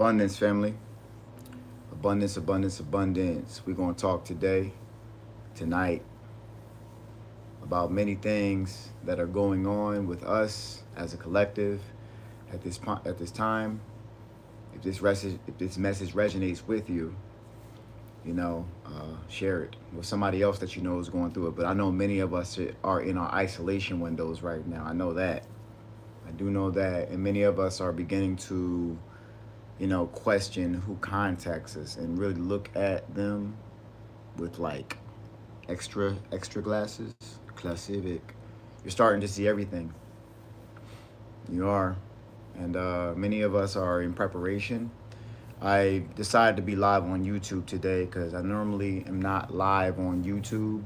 Abundance, family. Abundance, abundance, abundance. We're going to talk today, tonight, about many things that are going on with us as a collective at this time. If this message resonates with you, share it with somebody else that you know is going through it. But I know many of us are in our isolation windows right now. I know that. I do know that, and many of us are beginning to question who contacts us and really look at them with like extra glasses, classic. You're starting to see everything. You are, and many of us are in preparation. I decided to be live on YouTube today because I normally am not live on YouTube,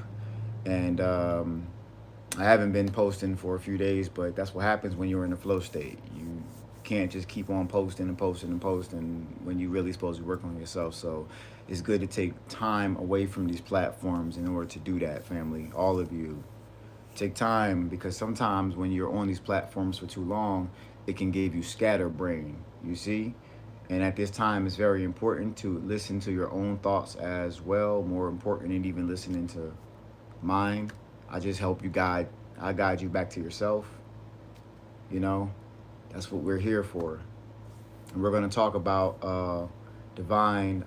and I haven't been posting for a few days. But that's what happens when you're in the flow state. You can't just keep on posting and posting and posting when you really supposed to be working on yourself. So it's good to take time away from these platforms in order to do that, family. All of you, take time, because sometimes when you're on these platforms for too long, it can give you scatterbrain. You see. And at this time, it's very important to listen to your own thoughts as well. More important than even listening to mine. I just help you I guide you back to yourself. You know, that's what we're here for. And we're going to talk about divine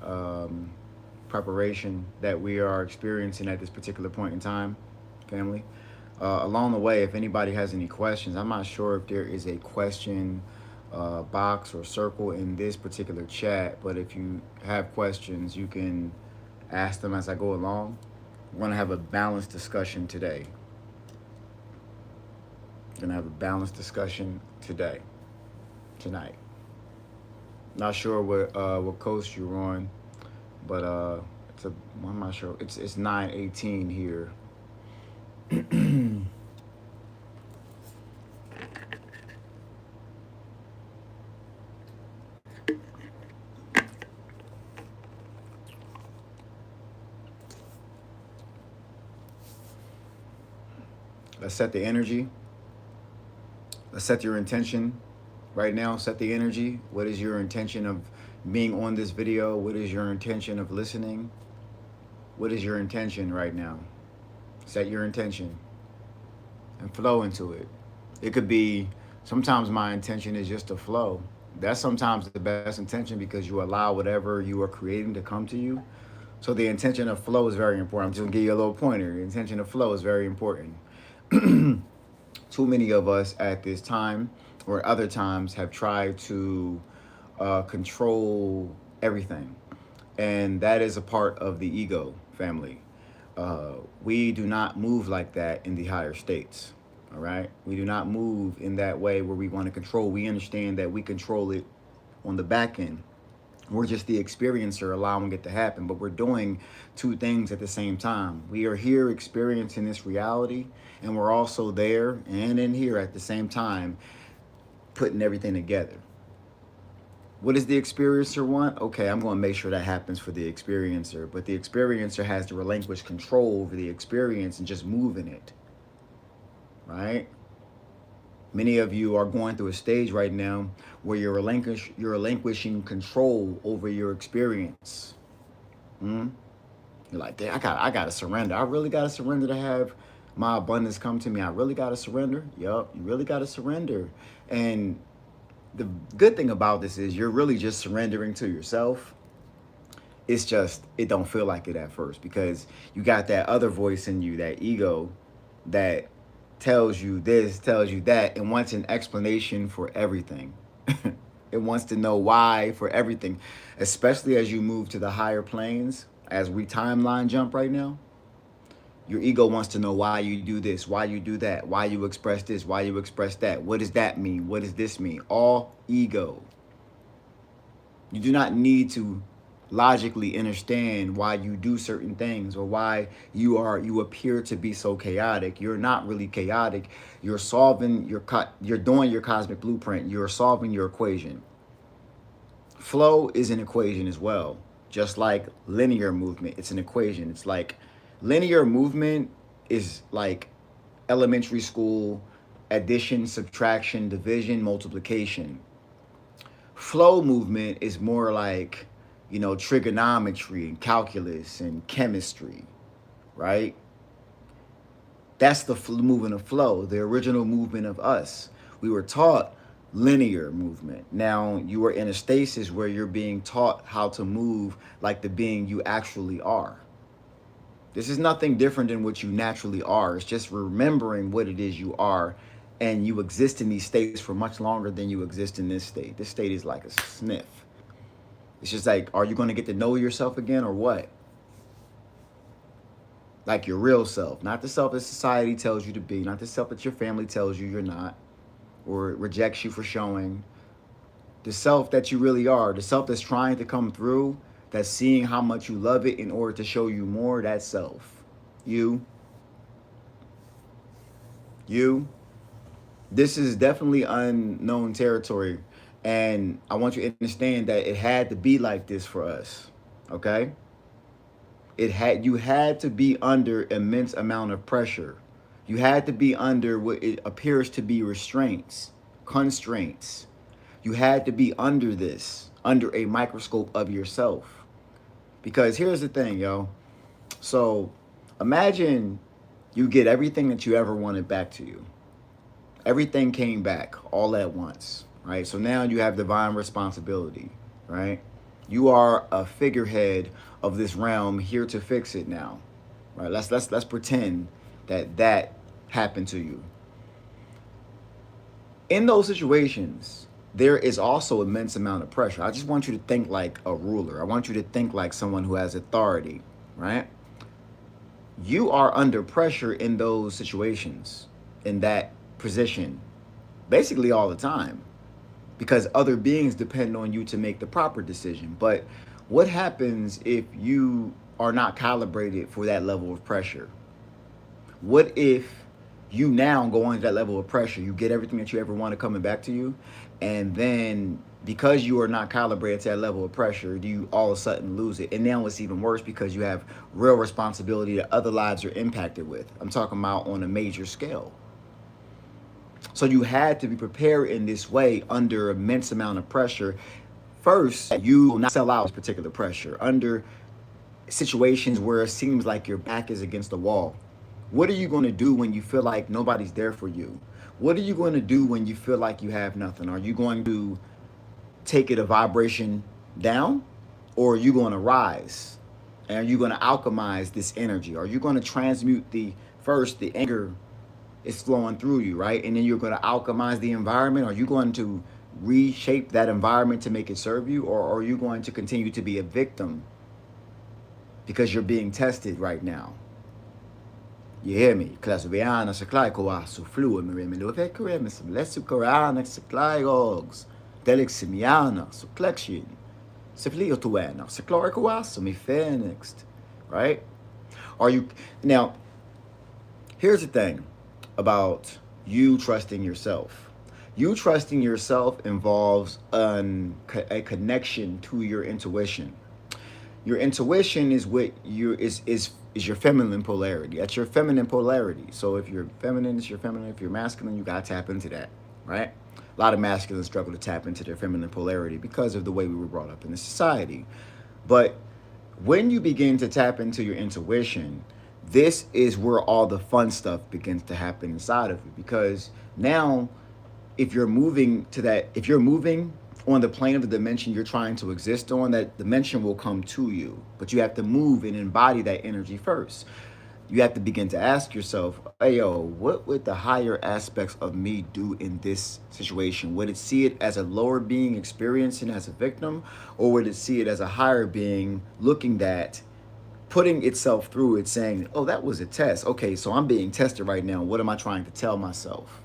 preparation that we are experiencing at this particular point in time, family. Along the way, if anybody has any questions, I'm not sure if there is a question box or circle in this particular chat, but if you have questions, you can ask them as I go along. We're going to have a balanced discussion today. Tonight. Not sure what coast you're on, but I'm not sure. It's 9:18 here. Let's set the energy. Let's set your intention right now. Set the energy. What is your intention of being on this video? What is your intention of listening? What is your intention right now? Set your intention and flow into it. It could be, sometimes my intention is just to flow. That's sometimes the best intention, because you allow whatever you are creating to come to you. So the intention of flow is very important. I'm just gonna give you a little pointer. The intention of flow is very important. Too many of us at this time or other times have tried to control everything. And that is a part of the ego, family. We do not move like that in the higher states. All right. We do not move in that way where we want to control. We understand that we control it on the back end. We're just the experiencer allowing it to happen, but we're doing two things at the same time. We are here experiencing this reality, and we're also there and in here at the same time, putting everything together. What does the experiencer want? Okay, I'm going to make sure that happens for the experiencer, but the experiencer has to relinquish control over the experience and just move in it, right? Many of you are going through a stage right now where you're relinquishing control over your experience. You're like, damn, I gotta surrender. I really gotta surrender to have my abundance come to me. I really gotta surrender. Yup, you really gotta surrender. And the good thing about this is you're really just surrendering to yourself. It's just, it don't feel like it at first, because you got that other voice in you, that ego, that tells you this, tells you that, and wants an explanation for everything. It wants to know why for everything, especially as you move to the higher planes, as we timeline jump right now. Your ego wants to know why you do this, why you do that, why you express this, why you express that. What does that mean? What does this mean? All ego. You do not need to logically understand why you do certain things or why you appear to be so chaotic. You're not really chaotic. You're solving you're doing your cosmic blueprint. You're solving your equation. Flow is an equation as well, just like linear movement. It's an equation. It's like linear movement is like elementary school addition, subtraction, division, multiplication. Flow movement is more like, you know, trigonometry and calculus and chemistry, right? That's the movement of flow, the original movement of us. We were taught linear movement. Now you are in a stasis where you're being taught how to move like the being you actually are. This is nothing different than what you naturally are. It's just remembering what it is you are, and you exist in these states for much longer than you exist in this state. This state is like a sniff. It's just like, are you going to get to know yourself again or what? Like your real self, not the self that society tells you to be, not the self that your family tells you you're not, or rejects you for showing. The self that you really are, the self that's trying to come through, that's seeing how much you love it in order to show you more, that self. You. You. This is definitely unknown territory. And I want you to understand that it had to be like this for us. Okay? You had to be under immense amount of pressure. You had to be under what it appears to be restraints, constraints. You had to be under this, under a microscope of yourself. Because here's the thing, yo. So imagine you get everything that you ever wanted back to you. Everything came back all at once, right? So now you have divine responsibility, right? You are a figurehead of this realm here to fix it now, right? Let's pretend that happened to you. In those situations, there is also immense amount of pressure. I just want you to think like a ruler. I want you to think like someone who has authority, right? You are under pressure in those situations, in that position, basically all the time, because other beings depend on you to make the proper decision. But what happens if you are not calibrated for that level of pressure? What if you now go into that level of pressure, you get everything that you ever wanted coming back to you, and then because you are not calibrated to that level of pressure, you all of a sudden lose it? And now it's even worse because you have real responsibility that other lives are impacted with. I'm talking about on a major scale. So you had to be prepared in this way under immense amount of pressure. First, you will not sell out this particular pressure under situations where it seems like your back is against the wall. What are you going to do when you feel like nobody's there for you? What are you going to do when you feel like you have nothing? Are you going to take it a vibration down, or are you going to rise? And are you going to alchemize this energy? Are you going to transmute the anger is flowing through you, right? And then you're going to alchemize the environment. Are you going to reshape that environment to make it serve you, or are you going to continue to be a victim because you're being tested right now? You hear me? Klasuviana saklai koasu fluid mirimilo vekurimis lesu korana saklai ogs deleximiana suklexion sifliotuana saklorikoasu mi phoenixed, right? Are you now? Here's the thing about you trusting yourself. You trusting yourself involves a connection to your intuition. Your intuition is what is your feminine polarity. That's your feminine polarity. So if you're feminine, it's your feminine. If you're masculine, you gotta tap into that, right? A lot of masculines struggle to tap into their feminine polarity because of the way we were brought up in the society. But when you begin to tap into your intuition, this is where all the fun stuff begins to happen inside of you. Because now, if you're moving on the plane of the dimension you're trying to exist on, that dimension will come to you. But you have to move and embody that energy first. You have to begin to ask yourself, hey, yo, what would the higher aspects of me do in this situation? Would it see it as a lower being experiencing as a victim? Or would it see it as a higher being looking at, putting itself through it, saying, oh, that was a test. Okay, so I'm being tested right now. What am I trying to tell myself?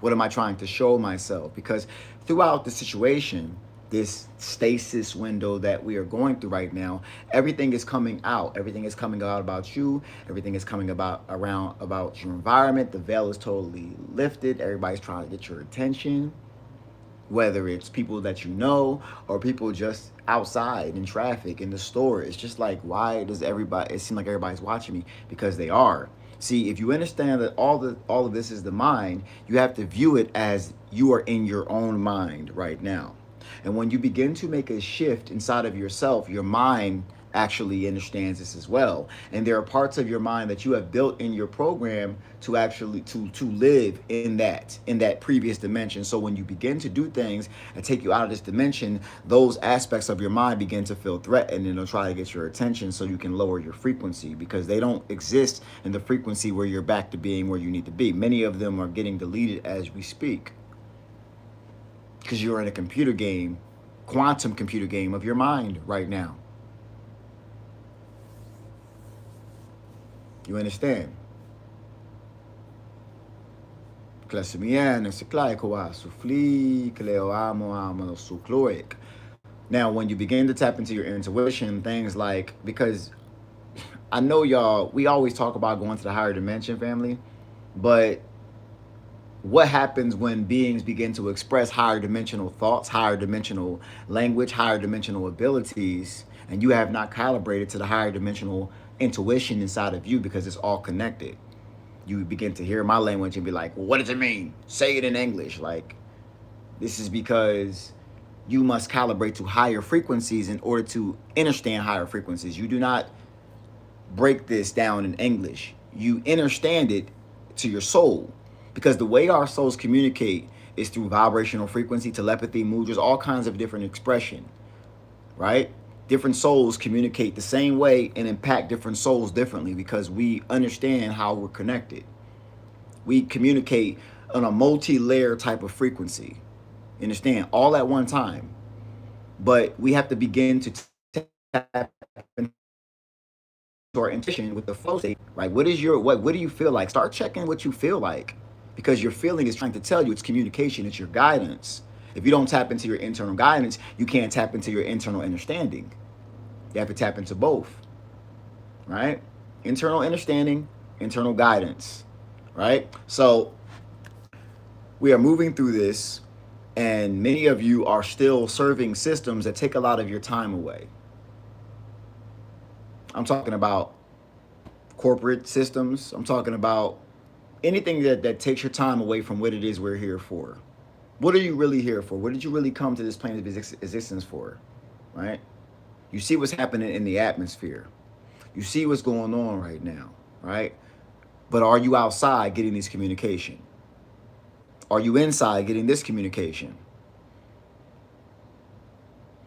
What am I trying to show myself? Because throughout the situation, this stasis window that we are going through right now, everything is coming out. Everything is coming out about you. Everything is coming about your environment. The veil is totally lifted. Everybody's trying to get your attention, whether it's people that you know or people just outside in traffic, in the store. It's just like, why does it seem like everybody's watching me? Because they are. See, if you understand that all of this is the mind, you have to view it as you are in your own mind right now. And when you begin to make a shift inside of yourself, your mind actually understands this as well. And there are parts of your mind that you have built in your program to actually to live in that previous dimension. So when you begin to do things and take you out of this dimension, those aspects of your mind begin to feel threatened, and they'll try to get your attention so you can lower your frequency, because they don't exist in the frequency where you're back to being where you need to be. Many of them are getting deleted as we speak, because you're in a computer game, quantum computer game of your mind right now. You understand? Now, when you begin to tap into your intuition, things like, because I know y'all, we always talk about going to the higher dimension, family, but what happens when beings begin to express higher dimensional thoughts, higher dimensional language, higher dimensional abilities, and you have not calibrated to the higher dimensional intuition inside of you, because it's all connected? You begin to hear my language and be like, well, what does it mean? Say it in English. Like, this is because you must calibrate to higher frequencies in order to understand higher frequencies. You do not break this down in English. You understand it to your soul, because the way our souls communicate is through vibrational frequency, telepathy, mudras, all kinds of different expression, right? Different souls communicate the same way and impact different souls differently, because we understand how we're connected. We communicate on a multi-layer type of frequency, understand, all at one time. But we have to begin to tap into our intuition with the flow state, right? What do you feel like? Start checking what you feel like, because your feeling is trying to tell you. It's communication, it's your guidance. If you don't tap into your internal guidance, you can't tap into your internal understanding. You have to tap into both, right? Internal understanding, internal guidance, right? So we are moving through this, and many of you are still serving systems that take a lot of your time away. I'm talking about corporate systems. I'm talking about anything that takes your time away from what it is we're here for. What are you really here for? What did you really come to this plane of existence for, right? You see what's happening in the atmosphere. You see what's going on right now, right? But are you outside getting this communication? Are you inside getting this communication?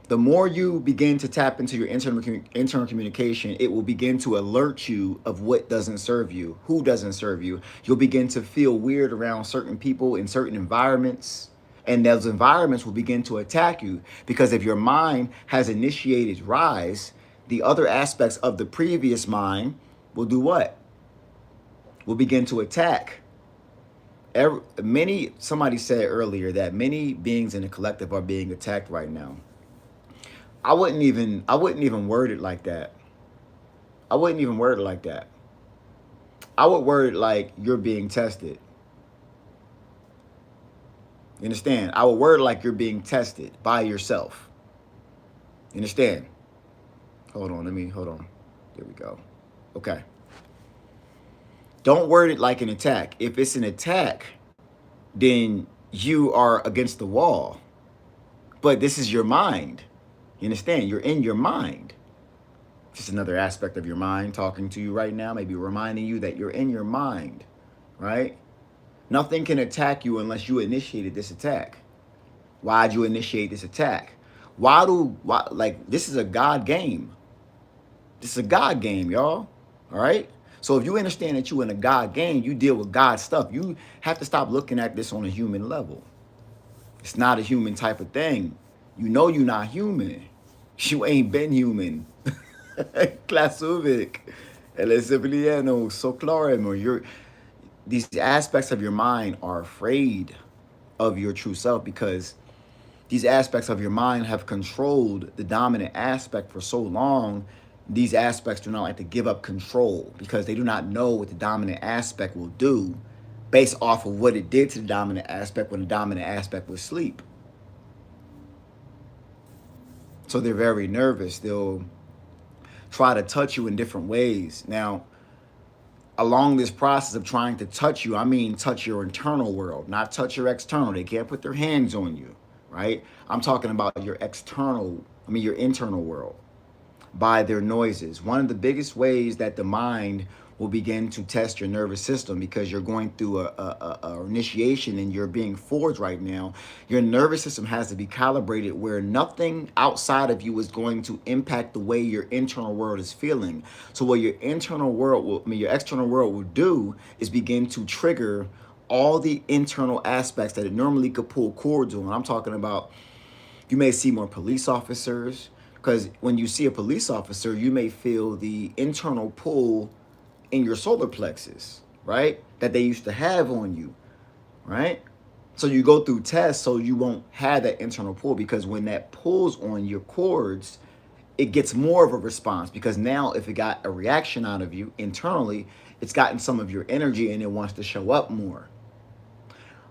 The more you begin to tap into your internal communication, it will begin to alert you of what doesn't serve you, who doesn't serve you. You'll begin to feel weird around certain people in certain environments, and those environments will begin to attack you, because if your mind has initiated rise, the other aspects of the previous mind will do what? Will begin to attack. Somebody said earlier that many beings in the collective are being attacked right now. I wouldn't even word it like that. I wouldn't even word it like that. I would word it like you're being tested. You understand? I would word it like you're being tested by yourself. You understand? Hold on. There we go. Okay. Don't word it like an attack. If it's an attack, then you are against the wall. But this is your mind. You understand? You're in your mind. Just another aspect of your mind talking to you right now, maybe reminding you that you're in your mind, right? Nothing can attack you unless you initiated this attack. Why'd you initiate this attack? This is a God game. This is a God game, y'all. All right? So if you understand that you're in a God game, you deal with God stuff. You have to stop looking at this on a human level. It's not a human type of thing. You know you're not human. You ain't been human. Klasuvik. These aspects of your mind are afraid of your true self, because these aspects of your mind have controlled the dominant aspect for so long. These aspects do not like to give up control, because they do not know what the dominant aspect will do based off of what it did to the dominant aspect when the dominant aspect was asleep. So they're very nervous. They'll try to touch you in different ways. Now, along this process of trying to touch you, I mean touch your internal world, not touch your external. They can't put their hands on you, right? I'm talking about your internal world, by their noises. One of the biggest ways that the mind will begin to test your nervous system, because you're going through a initiation and you're being forged right now. Your nervous system has to be calibrated where nothing outside of you is going to impact the way your internal world is feeling. So what your your external world will do is begin to trigger all the internal aspects that it normally could pull cords on. I'm talking about, you may see more police officers, because when you see a police officer, you may feel the internal pull in your solar plexus, right? That they used to have on you, right? So you go through tests so you won't have that internal pull, because when that pulls on your cords, it gets more of a response, because now if it got a reaction out of you internally, it's gotten some of your energy and it wants to show up more.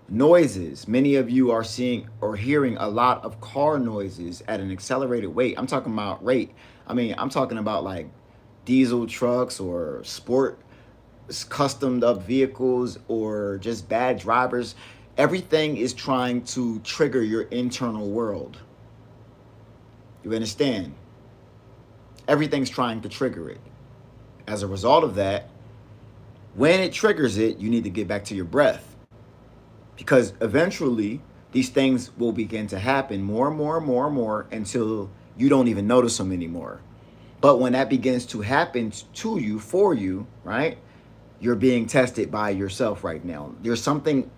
Noises. Many of you are seeing or hearing a lot of car noises at an accelerated rate. I'm talking about rate. I'm talking about like diesel trucks or sport customed up vehicles or just bad drivers. Everything is trying to trigger your internal world. You understand? Everything's trying to trigger it. As a result of that, when it triggers it, you need to get back to your breath, because eventually these things will begin to happen more and more and more and more until you don't even notice them anymore. But when that begins to happen to you, for you, right, you're being tested by yourself right now. There's something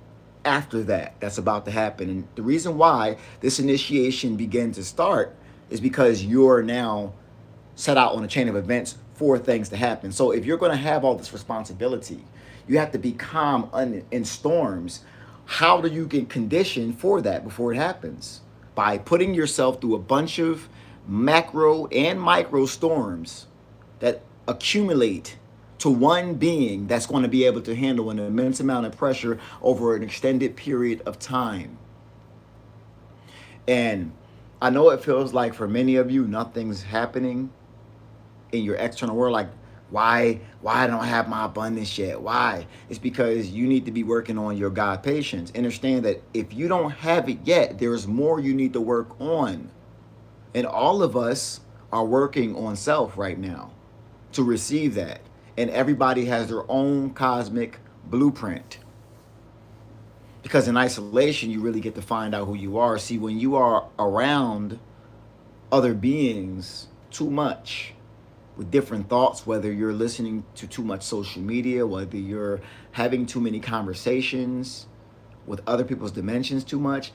after that that's about to happen. And the reason why this initiation began to start is because you're now set out on a chain of events for things to happen. So if you're going to have all this responsibility, you have to be calm in storms. How do you get conditioned for that before it happens? By putting yourself through a bunch of macro and micro storms that accumulate to one being that's going to be able to handle an immense amount of pressure over an extended period of time. And I know it feels like for many of you, nothing's happening in your external world. Like, why I don't have my abundance yet? Why? It's because you need to be working on your God patience. Understand that if you don't have it yet, there's more you need to work on. And all of us are working on self right now to receive that. And everybody has their own cosmic blueprint. Because in isolation, you really get to find out who you are. See, when you are around other beings too much, with different thoughts, whether you're listening to too much social media, whether you're having too many conversations with other people's dimensions too much,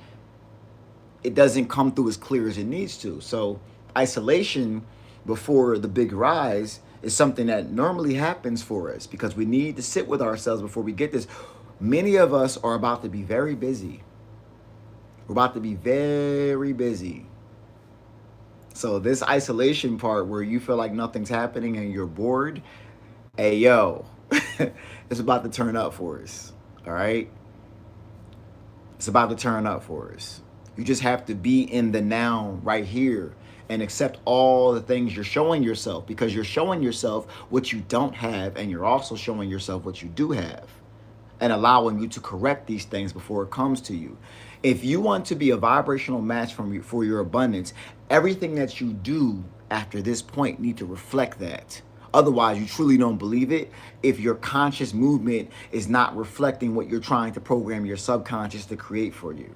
it doesn't come through as clear as it needs to. So isolation before the big rise is something that normally happens for us, because we need to sit with ourselves before we get this. Many of us are about to be very busy. We're about to be very busy. So this isolation part where you feel like nothing's happening and you're bored, hey, yo, it's about to turn up for us, all right? It's about to turn up for us. You just have to be in the now right here and accept all the things you're showing yourself, because you're showing yourself what you don't have, and you're also showing yourself what you do have, and allowing you to correct these things before it comes to you. If you want to be a vibrational match for your abundance, everything that you do after this point need to reflect that. Otherwise, you truly don't believe it if your conscious movement is not reflecting what you're trying to program your subconscious to create for you.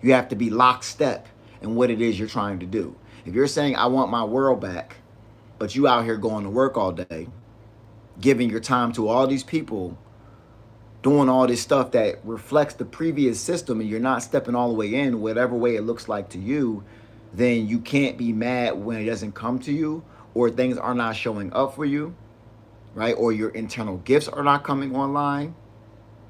You have to be lockstep in what it is you're trying to do. If you're saying, I want my world back, but you out here going to work all day, giving your time to all these people, doing all this stuff that reflects the previous system, and you're not stepping all the way in, whatever way it looks like to you, then you can't be mad when it doesn't come to you, or things are not showing up for you, right? Or your internal gifts are not coming online,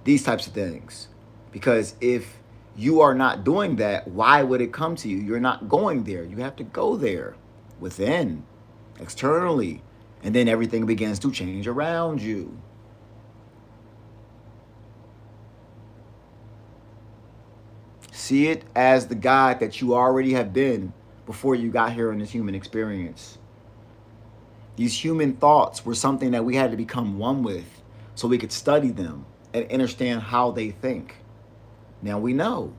these types of things. Because if you are not doing that, why would it come to you? You're not going there. You have to go there within, externally, and then everything begins to change around you. See it as the God that you already have been before you got here in this human experience. These human thoughts were something that we had to become one with so we could study them and understand how they think. Now we know.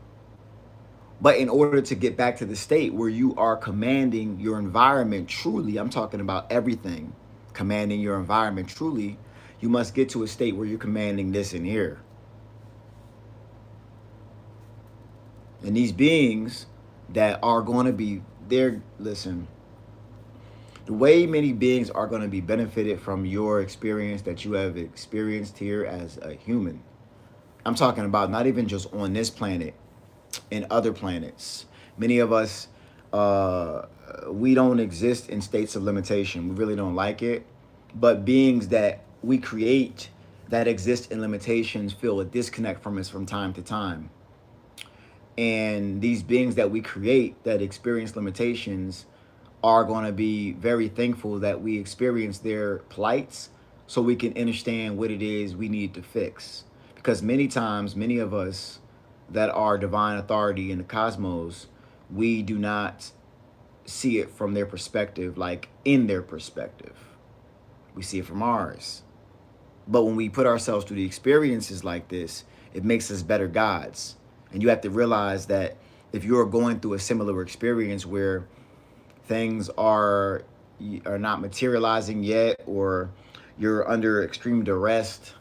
But in order to get back to the state where you are commanding your environment truly, I'm talking about everything, commanding your environment truly, you must get to a state where you're commanding this in here. And these beings that are going to be there, listen, the way many beings are going to be benefited from your experience that you have experienced here as a human. I'm talking about not even just on this planet, in other planets. Many of us, we don't exist in states of limitation. We really don't like it. But beings that we create that exist in limitations feel a disconnect from us from time to time. And these beings that we create that experience limitations are going to be very thankful that we experience their plights so we can understand what it is we need to fix. Because many times, many of us that are divine authority in the cosmos, we do not see it from their perspective, like in their perspective. We see it from ours. But when we put ourselves through the experiences like this, it makes us better gods. And you have to realize that if you're going through a similar experience where things are not materializing yet, or you're under extreme duress,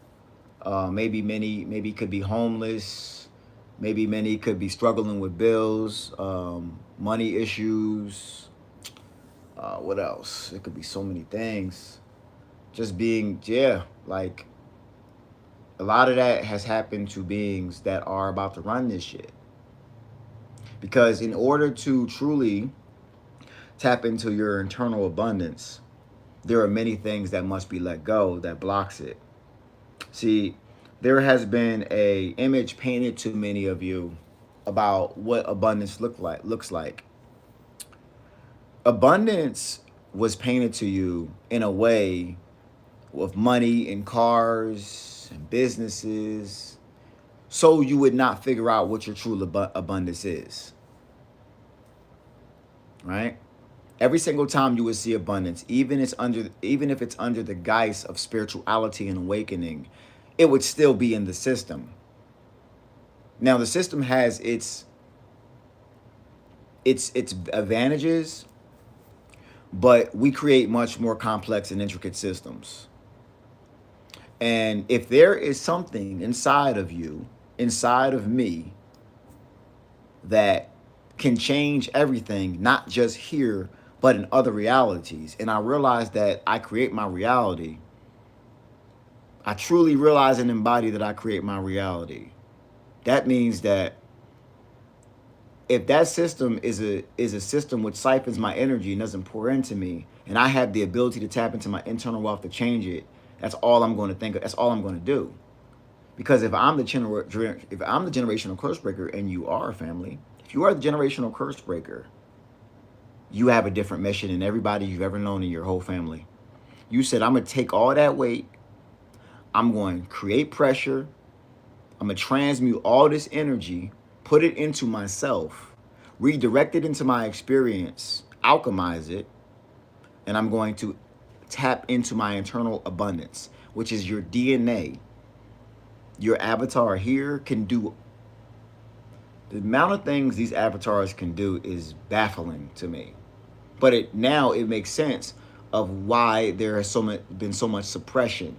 maybe could be homeless, maybe many could be struggling with bills, money issues. What else? It could be so many things. Just being, yeah, like a lot of that has happened to beings that are about to run this shit. Because in order to truly tap into your internal abundance, there are many things that must be let go that blocks it. See, there has been a image painted to many of you about what abundance looks like. Abundance was painted to you in a way of money and cars and businesses, so you would not figure out what your true abundance is. Right? Every single time you would see abundance, even if it's under the guise of spirituality and awakening, it would still be in the system. Now the system has its advantages, but we create much more complex and intricate systems. And if there is something inside of you, inside of me, that can change everything, not just here, but in other realities, and I realize that I create my reality, I truly realize and embody that I create my reality. That means that if that system is a system which siphons my energy and doesn't pour into me, and I have the ability to tap into my internal wealth to change it, that's all I'm going to think of. That's all I'm going to do. Because if I'm the generational curse breaker, and you are, family, if you are the generational curse breaker, you have a different mission than everybody you've ever known in your whole family. You said, I'm going to take all that weight, I'm going to create pressure, I'm going to transmute all this energy, put it into myself, redirect it into my experience, alchemize it, and I'm going to tap into my internal abundance, which is your DNA. Your avatar here can do, the amount of things these avatars can do is baffling to me. But it makes sense of why there has been so much suppression.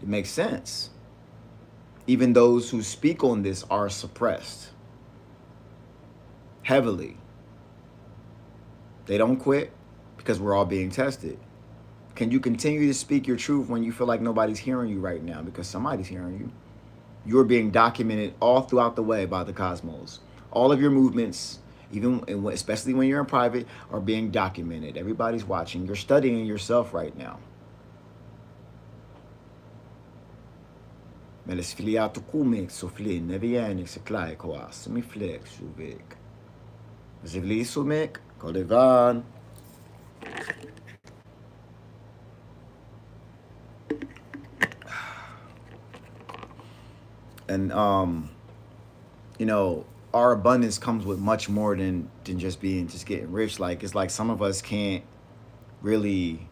It makes sense. Even those who speak on this are suppressed heavily. They don't quit because we're all being tested. Can you continue to speak your truth when you feel like nobody's hearing you right now? Because somebody's hearing you. You're being documented all throughout the way by the cosmos. All of your movements, especially when you're in private, are being documented. Everybody's watching. You're studying yourself right now. Men det sfiliato kumek så flin när vi är så klai koas som I flex suvek. Zivli sumek kodevan. And our abundance comes with much more than just getting rich. Like, it's like some of us can't really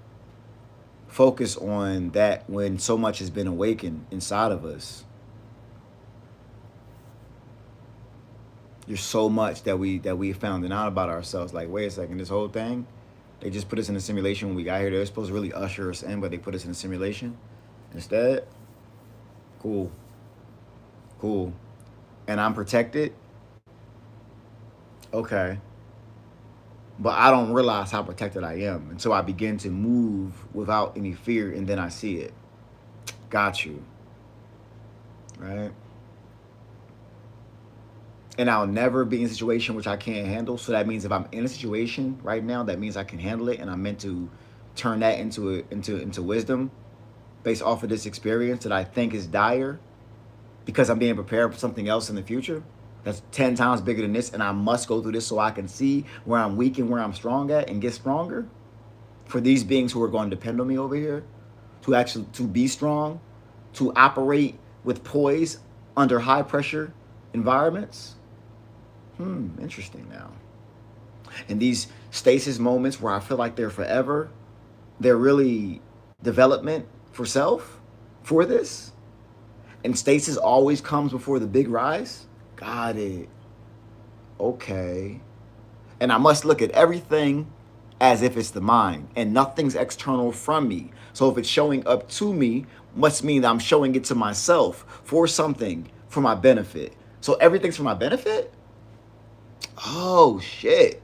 focus on that when so much has been awakened inside of us. There's so much that we found out about ourselves. Like, wait a second, this whole thing, they just put us in a simulation when we got here. They're supposed to really usher us in, but they put us in a simulation instead. Cool, cool. And I'm protected. Okay. But I don't realize how protected I am until I begin to move without any fear, and then I see it. Got you. Right? And I'll never be in a situation which I can't handle. So that means if I'm in a situation right now, that means I can handle it, and I'm meant to turn that into wisdom based off of this experience that I think is dire, because I'm being prepared for something else in the future that's 10 times bigger than this, and I must go through this so I can see where I'm weak and where I'm strong at and get stronger for these beings who are going to depend on me over here to be strong, to operate with poise under high pressure environments. Interesting now. And these stasis moments where I feel like they're forever, they're really development for self for this. And stasis always comes before the big rise. Got it. Okay. And I must look at everything as if it's the mind, and nothing's external from me. So if it's showing up to me, must mean that I'm showing it to myself for something, for my benefit. So everything's for my benefit? Oh, shit.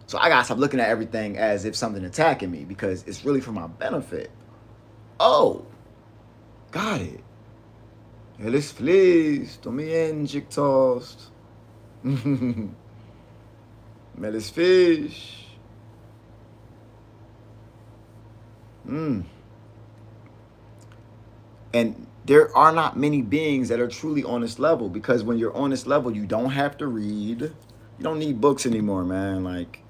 So I gotta stop looking at everything as if something attacking me, because it's really for my benefit. Oh, got it. Eles feliz, tô me injectost. Melis fish. And there are not many beings that are truly on this level, because when you're on this level, you don't have to read. You don't need books anymore, man. Like,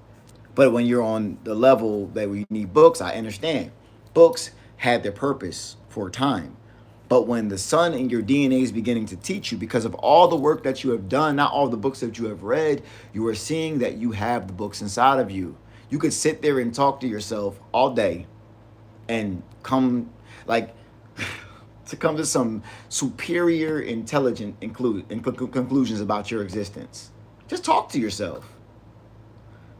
but when you're on the level that we need books, I understand. Books had their purpose for a time. But when the sun in your DNA is beginning to teach you, because of all the work that you have done, not all the books that you have read, you are seeing that you have the books inside of you. You could sit there and talk to yourself all day and come like to come to some superior intelligent conclusions about your existence. Just talk to yourself.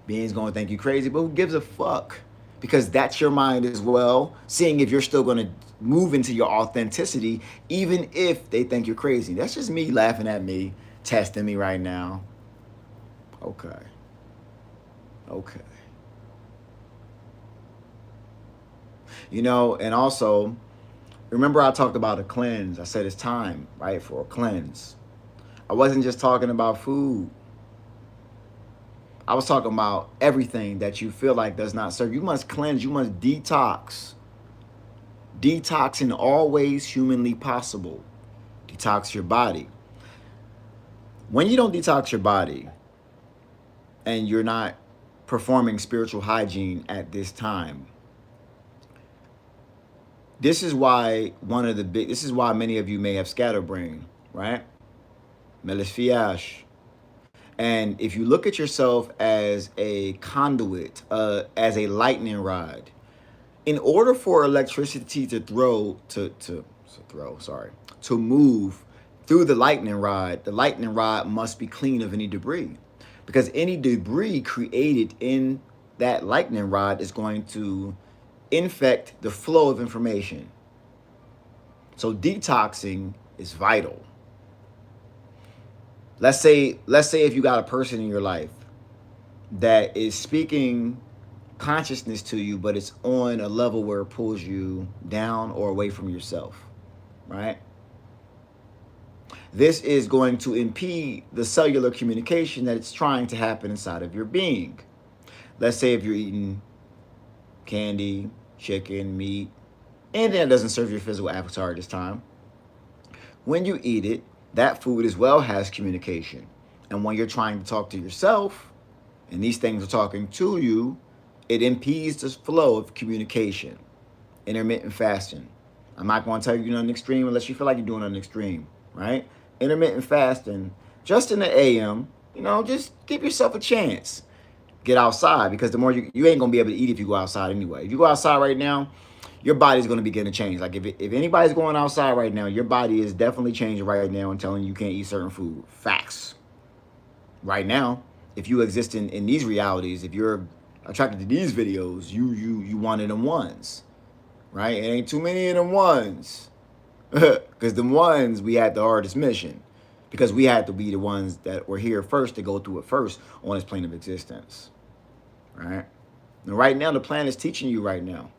Beings gonna think you crazy, but who gives a fuck? Because that's your mind as well, seeing if you're still gonna move into your authenticity, even if they think you're crazy. That's just me laughing at me, testing me right now. Okay. Okay. You know, and also, remember I talked about a cleanse. I said it's time, right, for a cleanse. I wasn't just talking about food. I was talking about everything that you feel like does not serve. You must cleanse. You must detox. Detox in all ways humanly possible. Detox your body. When you don't detox your body and you're not performing spiritual hygiene at this time, this is why this is why many of you may have scatterbrain, right? Melisfiash. And if you look at yourself as a conduit, as a lightning rod, in order for electricity to move through the lightning rod must be clean of any debris, because any debris created in that lightning rod is going to infect the flow of information. So detoxing is vital. Let's say if you got a person in your life that is speaking consciousness to you, but it's on a level where it pulls you down or away from yourself, right? This is going to impede the cellular communication that it's trying to happen inside of your being. Let's say if you're eating candy, chicken, meat, anything that doesn't serve your physical avatar at this time, when you eat it, that food as well has communication. And when you're trying to talk to yourself, and these things are talking to you, it impedes the flow of communication. Intermittent fasting. I'm not going to tell you do nothing extreme unless you feel like you're doing nothing extreme, right? Intermittent fasting, just in the AM, just give yourself a chance. Get outside, because the more you ain't going to be able to eat if you go outside anyway. If you go outside right now, your body's going to begin to change. Like if anybody's going outside right now, your body is definitely changing right now and telling you can't eat certain food. Facts. Right now, if you exist in these realities, if you're attracted to these videos, you one of them ones, right? It ain't too many of them ones. Because the ones we had the hardest mission. Because we had to be the ones that were here first to go through it first on this plane of existence. Right? And right now the plan is teaching you right now.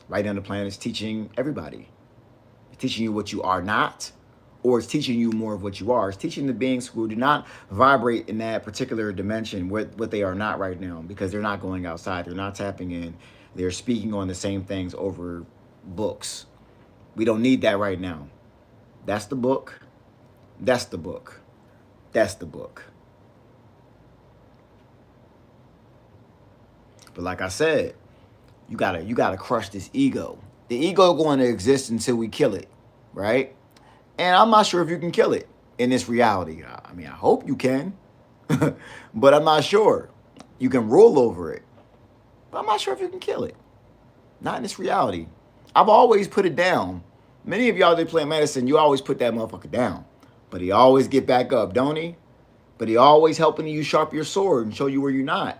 Right now the plan is teaching everybody. It's teaching you what you are not, or it's teaching you more of what you are. It's teaching the beings who do not vibrate in that particular dimension what they are not right now, because they're not going outside. They're not tapping in. They're speaking on the same things over books. We don't need that right now. That's the book. That's the book. That's the book. But like I said, you gotta crush this ego. The ego going to exist until we kill it, right? And I'm not sure if you can kill it in this reality. I mean, I hope you can, but I'm not sure. You can rule over it, but I'm not sure if you can kill it. Not in this reality. I've always put it down. Many of y'all that play medicine, you always put that motherfucker down. But he always get back up, don't he? But he always helping you sharpen your sword and show you where you're not.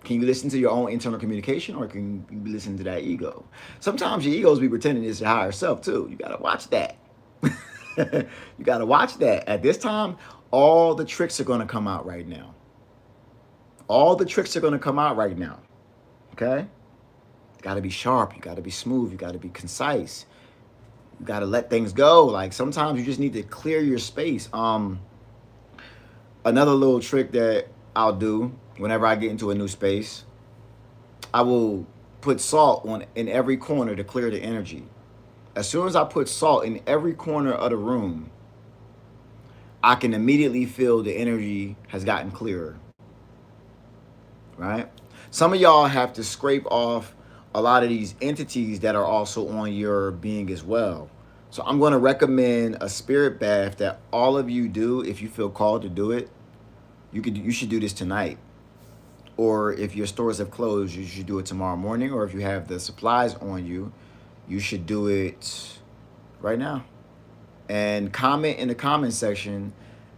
Can you listen to your own internal communication, or can you listen to that ego? Sometimes your ego's be pretending it's your higher self too. You gotta watch that. You gotta watch that. At this time, all the tricks are gonna come out right now. All the tricks are gonna come out right now. Okay? You gotta be sharp, you gotta be smooth, you gotta be concise. You gotta let things go. Like sometimes you just need to clear your space. Another little trick that I'll do whenever I get into a new space, I will put salt in every corner to clear the energy. As soon as I put salt in every corner of the room, I can immediately feel the energy has gotten clearer. Right? Some of y'all have to scrape off a lot of these entities that are also on your being as well. So I'm going to recommend a spirit bath that all of you do if you feel called to do it. You should do this tonight. Or if your stores have closed, you should do it tomorrow morning. Or if you have the supplies on you, you should do it right now. And comment in the comment section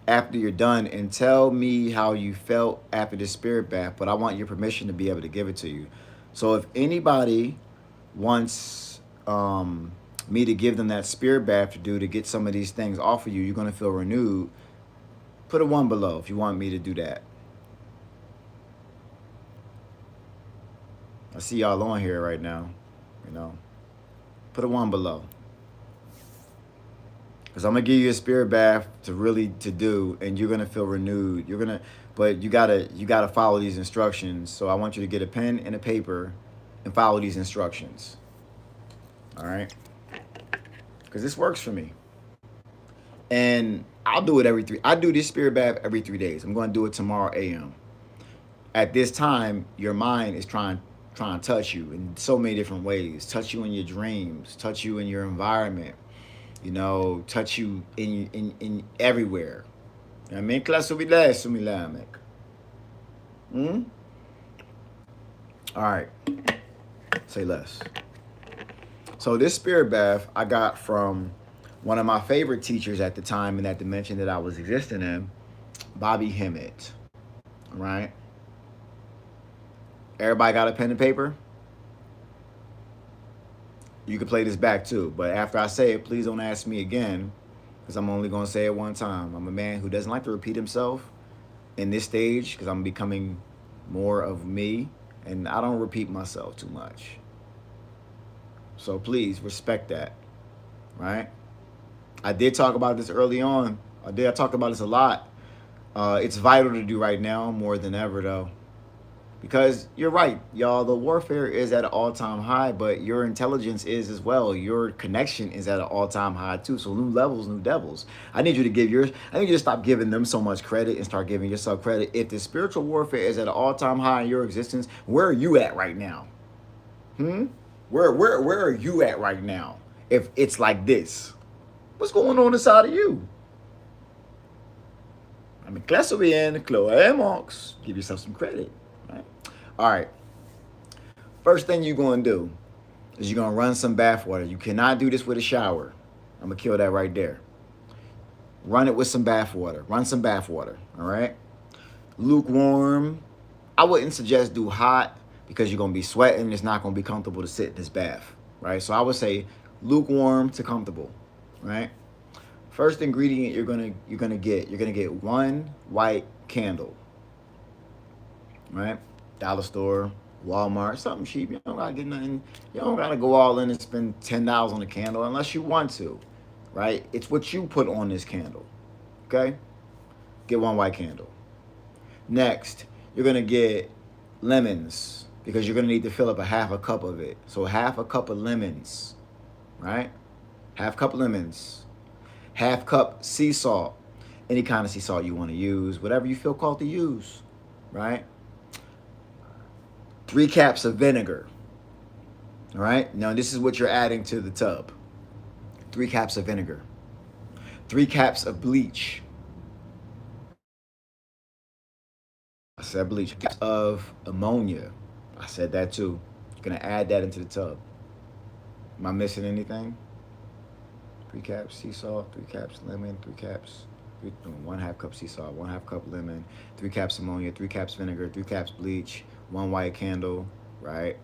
after you're done and tell me how you felt after the spirit bath. But I want your permission to be able to give it to you. So if anybody wants me to give them that spirit bath to get some of these things off of you, you're going to feel renewed. Put a 1 below if you want me to do that. I see y'all on here right now, Put a 1 below. Because I'm going to give you a spirit bath to do, and you're going to feel renewed. But you gotta follow these instructions. So I want you to get a pen and a paper and follow these instructions. All right? Because this works for me. And I'll do it I do this spirit bath every 3 days. I'm going to do it tomorrow a.m. At this time, your mind is trying to touch you in so many different ways. Touch you in your dreams. Touch you in your environment. Touch you in everywhere. I mean, all right. Say less. So this spirit bath I got from one of my favorite teachers at the time in that dimension that I was existing in, Bobby Hemmett. All right. Everybody got a pen and paper? You can play this back too, but after I say it, please don't ask me again, because I'm only going to say it one time. I'm a man who doesn't like to repeat himself in this stage, because I'm becoming more of me, and I don't repeat myself too much. So please respect that, right? I did talk about this early on. I talked about this a lot. It's vital to do right now more than ever, though. Because you're right, y'all, the warfare is at an all-time high, but your intelligence is as well. Your connection is at an all-time high too. So new levels, new devils. I need you to stop giving them so much credit and start giving yourself credit. If the spiritual warfare is at an all-time high in your existence, where are you at right now? Where are you at right now? If it's like this, what's going on inside of you? I mean, classe bien, Chloe Monks. Give yourself some credit. All right. First thing you're going to do is you're going to run some bath water. You cannot do this with a shower. I'm going to kill that right there. Run it with some bath water. Run some bath water. All right. Lukewarm, I wouldn't suggest do hot because you're gonna be sweating. It's not gonna be comfortable to sit in this bath, right? So I would say lukewarm to comfortable, right? First ingredient you're gonna get one white candle, right? Dollar store, Walmart, something cheap. You don't gotta get nothing. You don't gotta go all in and spend $10 on a candle unless you want to, right? It's what you put on this candle, okay? Get one white candle. Next, you're gonna get lemons because you're gonna need to fill up a half a cup of it. So half a cup of lemons, right? Half cup lemons, half cup sea salt, any kind of sea salt you want to use, whatever you feel called to use, right? 3 caps of vinegar, all right? Now this is what you're adding to the tub. 3 caps of vinegar, 3 caps of bleach. I said bleach. Of ammonia. I said that too. You're gonna add that into the tub. Am I missing anything? 3 caps sea salt, 3 caps lemon, 3 caps, 1/2 cup sea salt, 1/2 cup lemon, 3 caps ammonia, 3 caps vinegar, 3 caps bleach, one white candle, right?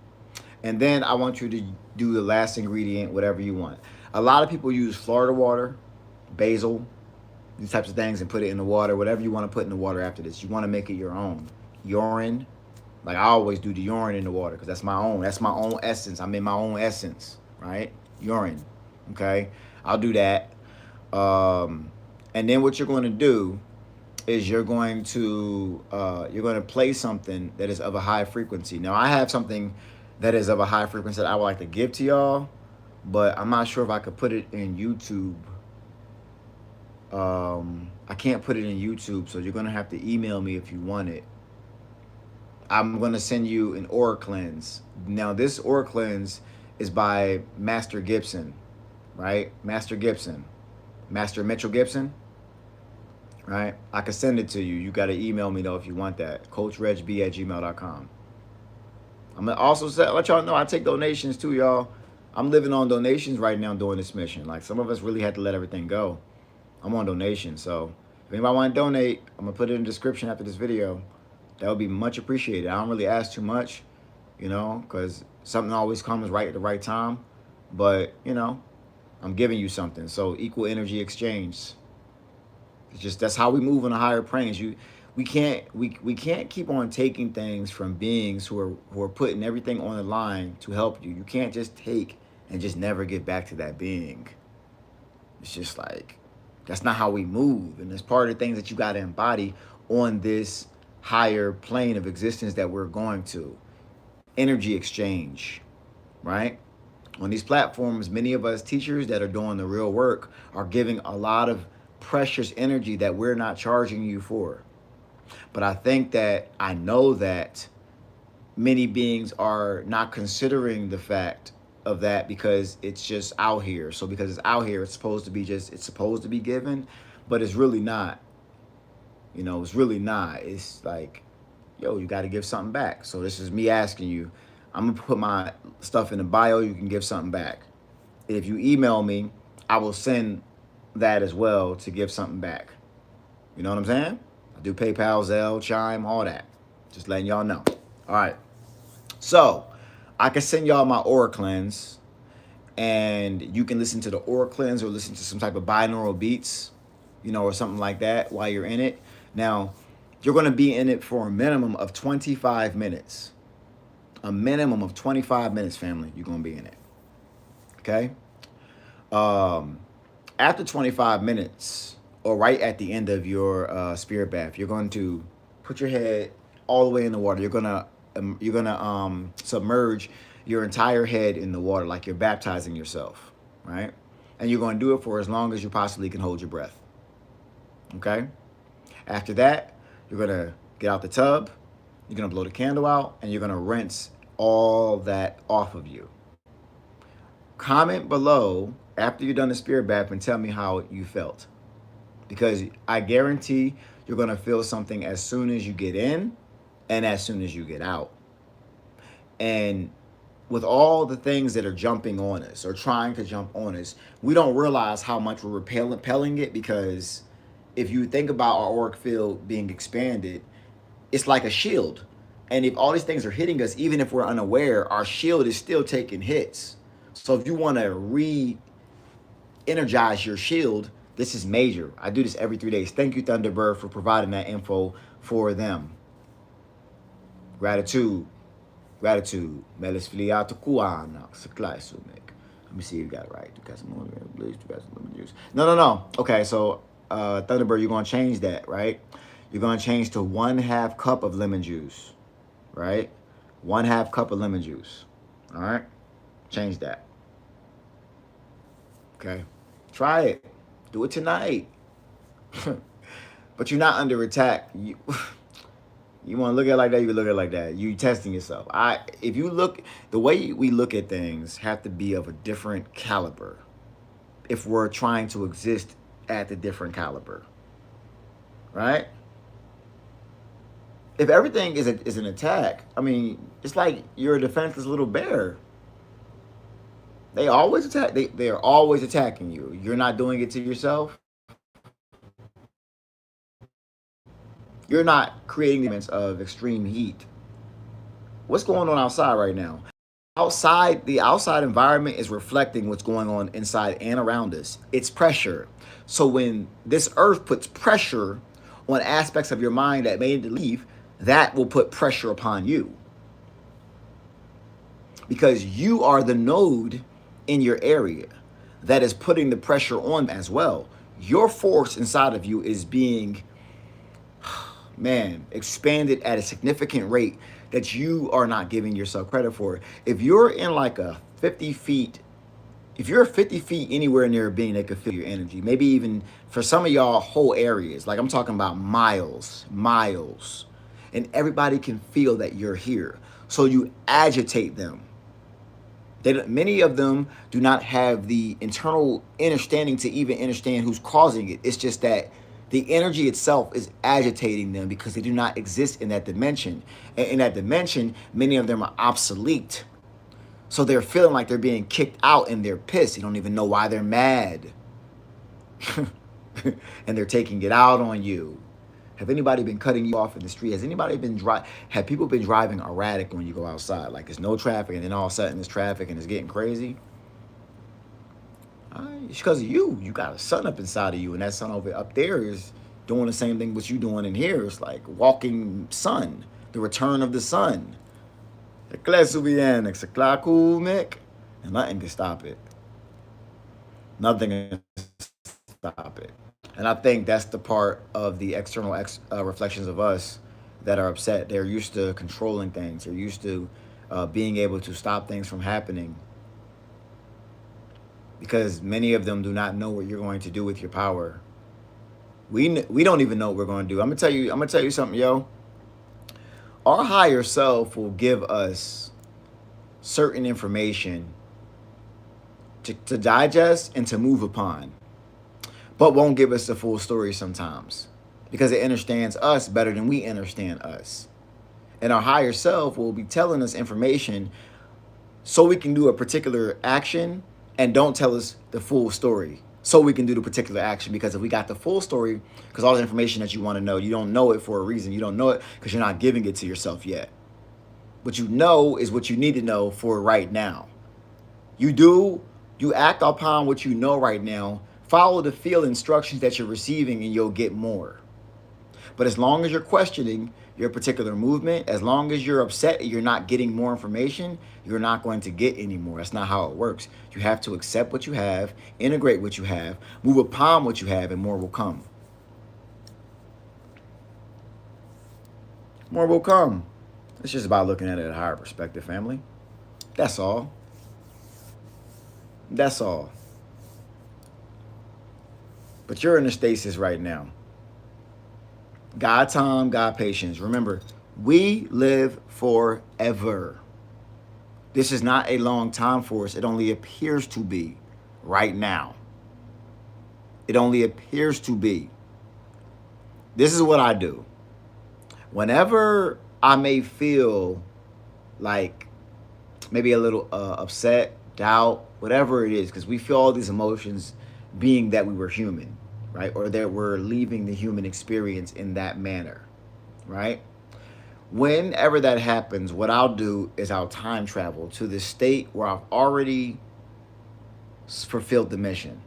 And then I want you to do the last ingredient, whatever you want. A lot of people use Florida water, basil, these types of things, and put it in the water, whatever you want to put in the water after this. You want to make it your own. Urine, like I always do the urine in the water because that's my own. That's my own essence. I'm in my own essence, right? Urine, okay? I'll do that. And then what you're going to do is you're going to play something that is of a high frequency. Now I have something that is of a high frequency that I would like to give to y'all, but I'm not sure if I could put it in YouTube. I can't put it in YouTube, so you're gonna have to email me if you want it. I'm gonna send you an aura cleanse. Now this aura cleanse is by Master Gibson, right? Master Gibson, Master Mitchell Gibson, right? I can send it to you. You gotta email me though if you want that. CoachRegB@gmail.com. I'm gonna also let y'all know I take donations too, y'all. I'm living on donations right now doing this mission. Like some of us really had to let everything go. I'm on donation, so if anybody want to donate, I'm gonna put it in the description after this video. That would be much appreciated. I don't really ask too much, you know, because something always comes right at the right time. But you know, I'm giving you something. So equal energy exchange. It's just that's how we move on the higher planes. We can't keep on taking things from beings who are putting everything on the line to help you. You can't just take and just never get back to that being. It's just like that's not how we move. And it's part of the things that you got to embody on this higher plane of existence that we're going to. Energy exchange, right? On these platforms, many of us teachers that are doing the real work are giving a lot of precious energy that we're not charging you for. But I know that many beings are not considering the fact of that because it's just out here. So because it's out here, it's supposed to be given, but it's really not. You know, it's really not. It's like, yo, you got to give something back. So this is me asking you. I'm going to put my stuff in the bio. You can give something back. If you email me, I will send that as well to give something back. You know what I'm saying? I do PayPal, Zelle, Chime, all that. Just letting y'all know. All right. So I can send y'all my aura cleanse, and you can listen to the aura cleanse or listen to some type of binaural beats, you know, or something like that while you're in it. Now, you're going to be in it for a minimum of 25 minutes. A minimum of 25 minutes, family, you're going to be in it. Okay? After 25 minutes, or right at the end of your spirit bath, you're going to put your head all the way in the water. You're gonna submerge your entire head in the water like you're baptizing yourself, right? And you're going to do it for as long as you possibly can hold your breath. Okay? After that, you're going to get out the tub, you're going to blow the candle out, and you're going to rinse all that off of you. Comment below after you're done the spirit bath and tell me how you felt. Because I guarantee you're going to feel something as soon as you get in and as soon as you get out. And with all the things that are jumping on us or trying to jump on us, we don't realize how much we're repelling it, because if you think about our auric field being expanded, it's like a shield. And if all these things are hitting us, even if we're unaware, our shield is still taking hits. So if you want to re-energize your shield, this is major. I do this every 3 days. Thank you, Thunderbird, for providing that info for them. Gratitude. Gratitude. Let me see if you got it right. No. Okay, so Thunderbird, you're going to change that, right? You're going to change to 1/2 cup of lemon juice, right? 1/2 cup of lemon juice. All right? Change that. Okay? Try it. Do it tonight. But you're not under attack. You want to look at it like that, you can look at it like that. You testing yourself. If you look, the way we look at things have to be of a different caliber if we're trying to exist at the different caliber, right? If everything is an attack, I mean, it's like you're a defenseless little bear. They always attack. They are always attacking you. You're not doing it to yourself. You're not creating elements of extreme heat. What's going on outside right now? The outside environment is reflecting what's going on inside and around us. It's pressure. So when this earth puts pressure on aspects of your mind that made it leave, that will put pressure upon you. Because you are the node in your area that is putting the pressure on as well. Your force inside of you is being expanded at a significant rate that you are not giving yourself credit for. If you're in like a 50 feet, if you're 50 feet anywhere near a being that could feel your energy, maybe even for some of y'all whole areas, like I'm talking about miles, and everybody can feel that you're here. So you agitate them. Many of them do not have the internal understanding to even understand who's causing it. It's just that the energy itself is agitating them because they do not exist in that dimension. And in that dimension, many of them are obsolete. So they're feeling like they're being kicked out and they're pissed. They don't even know why they're mad. And they're taking it out on you. Have anybody been cutting you off in the street? Have people been driving erratic when you go outside? Like there's no traffic and then all of a sudden there's traffic and it's getting crazy? It's because of you. You got a sun up inside of you, and that sun over up there is doing the same thing what you doing in here. It's like walking sun, the return of the sun. And nothing can stop it. Nothing can stop it. And I think that's the part of the external reflections of us that are upset. They're used to controlling things. They're used to being able to stop things from happening. Because many of them do not know what you're going to do with your power. We don't even know what we're going to do. I'm gonna tell you something, yo. Our higher self will give us certain information to digest and to move upon, but won't give us the full story sometimes because it understands us better than we understand us. And our higher self will be telling us information so we can do a particular action and don't tell us the full story so we can do the particular action. Because if we got the full story, because all the information that you want to know, you don't know it for a reason. You don't know it because you're not giving it to yourself yet. What you know is what you need to know for right now. You act upon what you know right now. Follow the field instructions that you're receiving and you'll get more. But as long as you're questioning your particular movement, as long as you're upset and you're not getting more information, you're not going to get any more. That's not how it works. You have to accept what you have, integrate what you have, move upon what you have, and more will come. More will come. It's just about looking at it at a higher perspective, family. That's all. That's all. But you're in a stasis right now. God time, God patience. Remember, we live forever. This is not a long time for us. It only appears to be right now. It only appears to be. This is what I do. Whenever I may feel like maybe a little upset, doubt, whatever it is, because we feel all these emotions being that we were human, right? Or that we're leaving the human experience in that manner, right? Whenever that happens, what I'll do is I'll time travel to the state where I've already fulfilled the mission.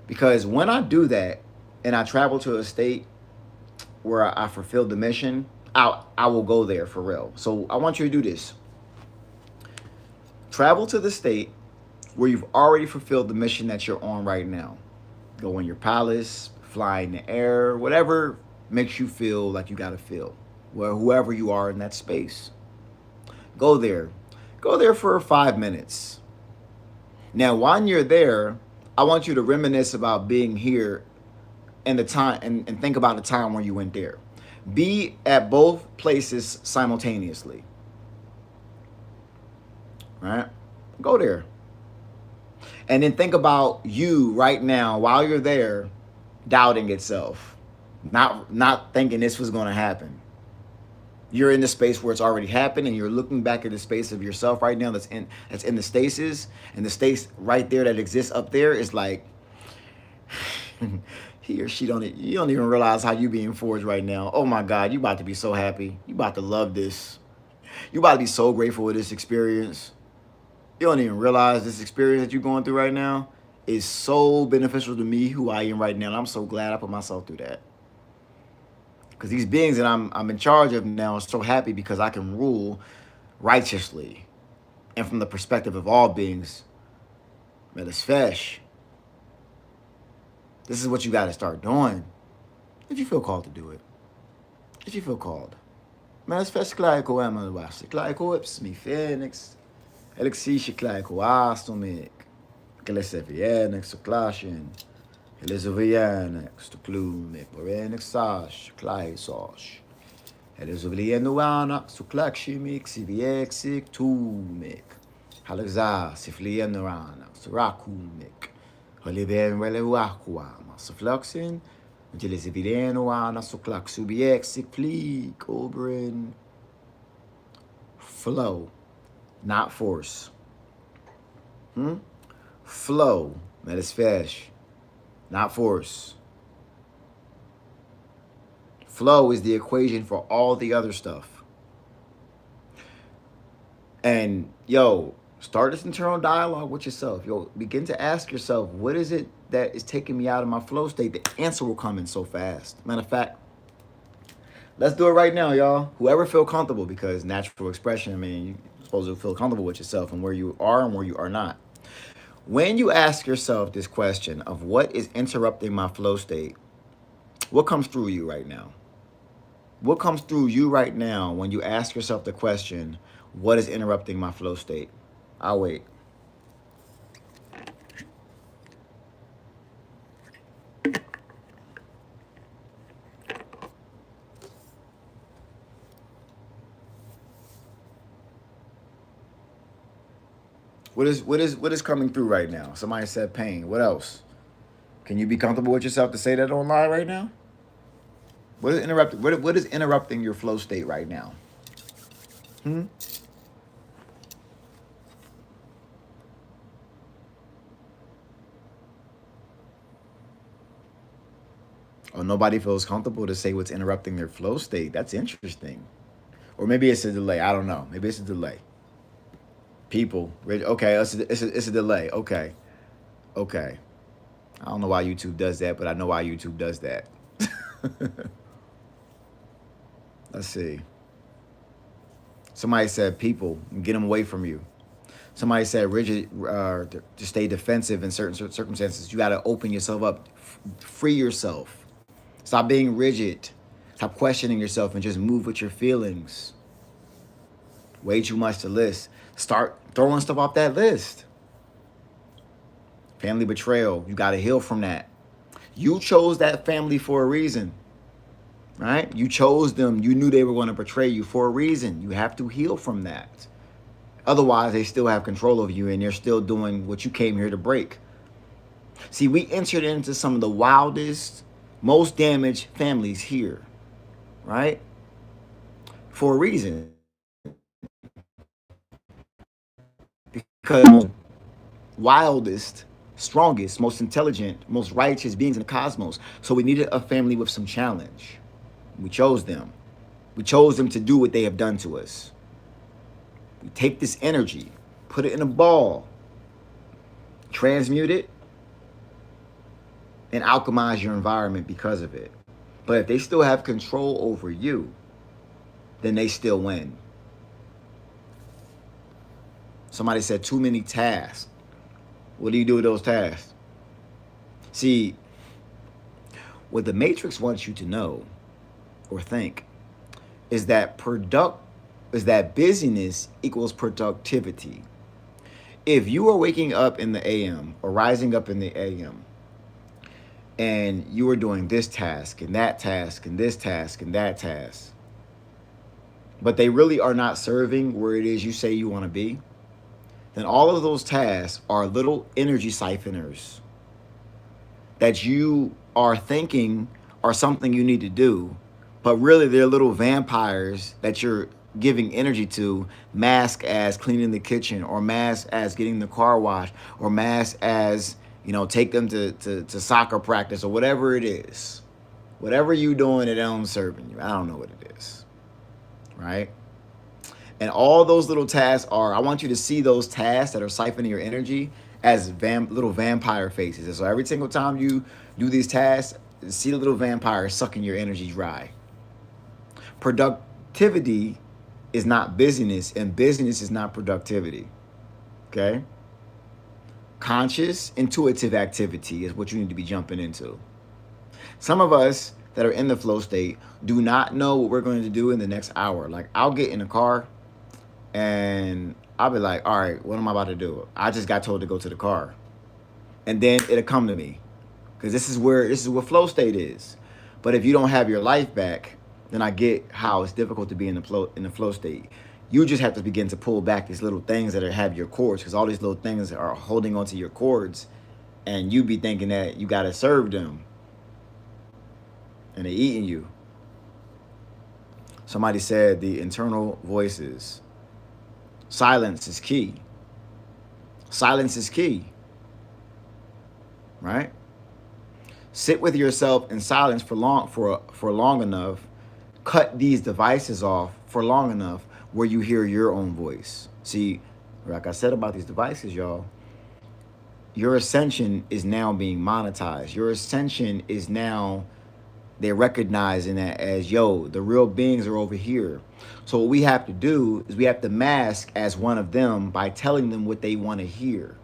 Because when I do that and I travel to a state where I fulfilled the mission, I will go there for real. So I want you to do this. Travel to the state where you've already fulfilled the mission that you're on right now. Go in your palace, fly in the air, whatever makes you feel like you got to feel. Well, whoever you are in that space. Go there. Go there for 5 minutes. Now, while you're there, I want you to reminisce about being here and the time and think about the time when you went there. Be at both places simultaneously. Right? Go there. And then think about you right now while you're there doubting itself. Not thinking this was going to happen. You're in the space where it's already happened, and you're looking back at the space of yourself right now that's in the stasis, and the space right there that exists up there is like he or she you don't even realize how you being forged right now. Oh my God, you about to be so happy. You about to love this. You about to be so grateful with this experience. You don't even realize this experience that you're going through right now is so beneficial to me, who I am right now. And I'm so glad I put myself through that. Because these beings that I'm in charge of now are so happy because I can rule righteously. And from the perspective of all beings, man, it's fresh. This is what you got to start doing. If you feel called to do it. If you feel called. Man, it's fresh. Klaar ko hem aan was. Klaar ko ups me Phoenix. Alexische klaar ko astomik. Klesevianex so klashin. Elizovianex to klumik. Morenex sash. Klaar sosh. Elizovianuanax to klakshimik. Siviexik tumik. Halexar siflianuanax. Rakumik. Holiben Welewakuama. So fluxin. Elizovianuanax so klaksubiexik. Fleek. Oberin. Flow. Not force. Flow. That is fish. Not force. Flow is the equation for all the other stuff. And yo, start this internal dialogue with yourself. Yo, begin to ask yourself, what is it that is taking me out of my flow state? The answer will come in so fast. Matter of fact, let's do it right now, y'all. Whoever feel comfortable, because natural expression, I mean, you're supposed to feel comfortable with yourself and where you are and where you are not. When you ask yourself this question of what is interrupting my flow state, what comes through you right now? What comes through you right now when you ask yourself the question, what is interrupting my flow state? I'll wait. What is coming through right now? Somebody said pain. What else? Can you be comfortable with yourself to say that online right now? What is interrupting? What is interrupting your flow state right now? Oh, nobody feels comfortable to say what's interrupting their flow state. That's interesting. Or maybe it's a delay. I don't know. Maybe it's a delay. People. Okay, it's a delay. Okay. I don't know why YouTube does that, but I know why YouTube does that. Let's see. Somebody said people, get them away from you. Somebody said rigid, to stay defensive in certain circumstances. You got to open yourself up. Free yourself. Stop being rigid. Stop questioning yourself and just move with your feelings. Way too much to list. Start throwing stuff off that list. Family betrayal. You got to heal from that. You chose that family for a reason. Right? You chose them. You knew they were going to betray you for a reason. You have to heal from that. Otherwise, they still have control over you and they're still doing what you came here to break. See, we entered into some of the wildest, most damaged families here. Right? For a reason. Because wildest, strongest, most intelligent, most righteous beings in the cosmos. So we needed a family with some challenge. We chose them. We chose them to do what they have done to us. We take this energy, put it in a ball, transmute it, and alchemize your environment because of it. But if they still have control over you, then they still win. Somebody said too many tasks. What do you do with those tasks? See, what the Matrix wants you to know or think is that busyness equals productivity. If you are waking up in the AM or rising up in the AM and you are doing this task and that task and this task and that task, but they really are not serving where it is you say you want to be, then all of those tasks are little energy siphoners that you are thinking are something you need to do, but really they're little vampires that you're giving energy to, mask as cleaning the kitchen, or mask as getting the car washed, or mask as, take them to soccer practice, or whatever it is. Whatever you doing that ain't serving you. I don't know what it is. Right? And all those little tasks I want you to see those tasks that are siphoning your energy as little vampire faces. And so every single time you do these tasks, see the little vampire sucking your energy dry. Productivity is not busyness, and busyness is not productivity. Okay? Conscious, intuitive activity is what you need to be jumping into. Some of us that are in the flow state do not know what we're going to do in the next hour. Like, I'll get in the car and I'll be like, all right, what am I about to do? I just got told to go to the car. And then it'll come to me. Because this is what flow state is. But if you don't have your life back, then I get how it's difficult to be in the flow state. You just have to begin to pull back these little things that have your cords, because all these little things are holding onto your cords, and you be thinking that you got to serve them. And they're eating you. Somebody said the internal voices. Silence is key. Silence is key. Right? Sit with yourself in silence for long enough. Cut these devices off for long enough where you hear your own voice. See, like I said about these devices, y'all, your ascension is now being monetized. Your ascension is now, they're recognizing that as, the real beings are over here. So what we have to do is we have to mask as one of them by telling them what they want to hear.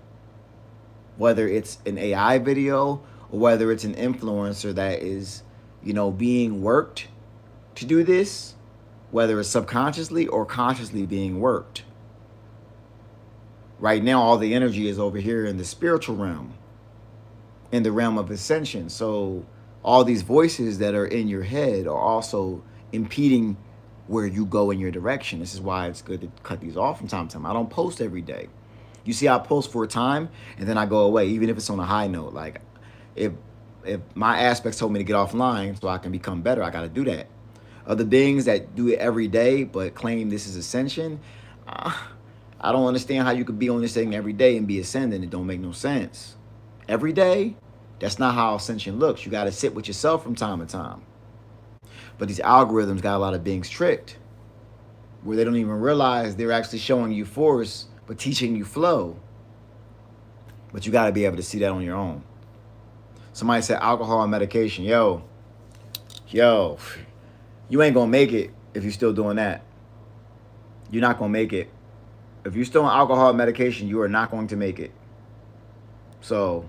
Whether it's an AI video or whether it's an influencer that is, being worked to do this, whether it's subconsciously or consciously being worked. Right now, all the energy is over here in the spiritual realm, in the realm of ascension. So all these voices that are in your head are also impeding where you go in your direction. This is why it's good to cut these off from time to time. I don't post every day. You see, I post for a time and then I go away, even if it's on a high note. Like, if my aspects told me to get offline so I can become better, I got to do that. Other beings that do it every day but claim this is ascension, I don't understand how you could be on this thing every day and be ascending. It don't make no sense. Every day, that's not how ascension looks. You got to sit with yourself from time to time. But these algorithms got a lot of beings tricked where they don't even realize they're actually showing you force but teaching you flow. But you got to be able to see that on your own. Somebody said alcohol and medication. Yo, you ain't going to make it if you're still doing that. You're not going to make it. If you're still on alcohol and medication, you are not going to make it. So,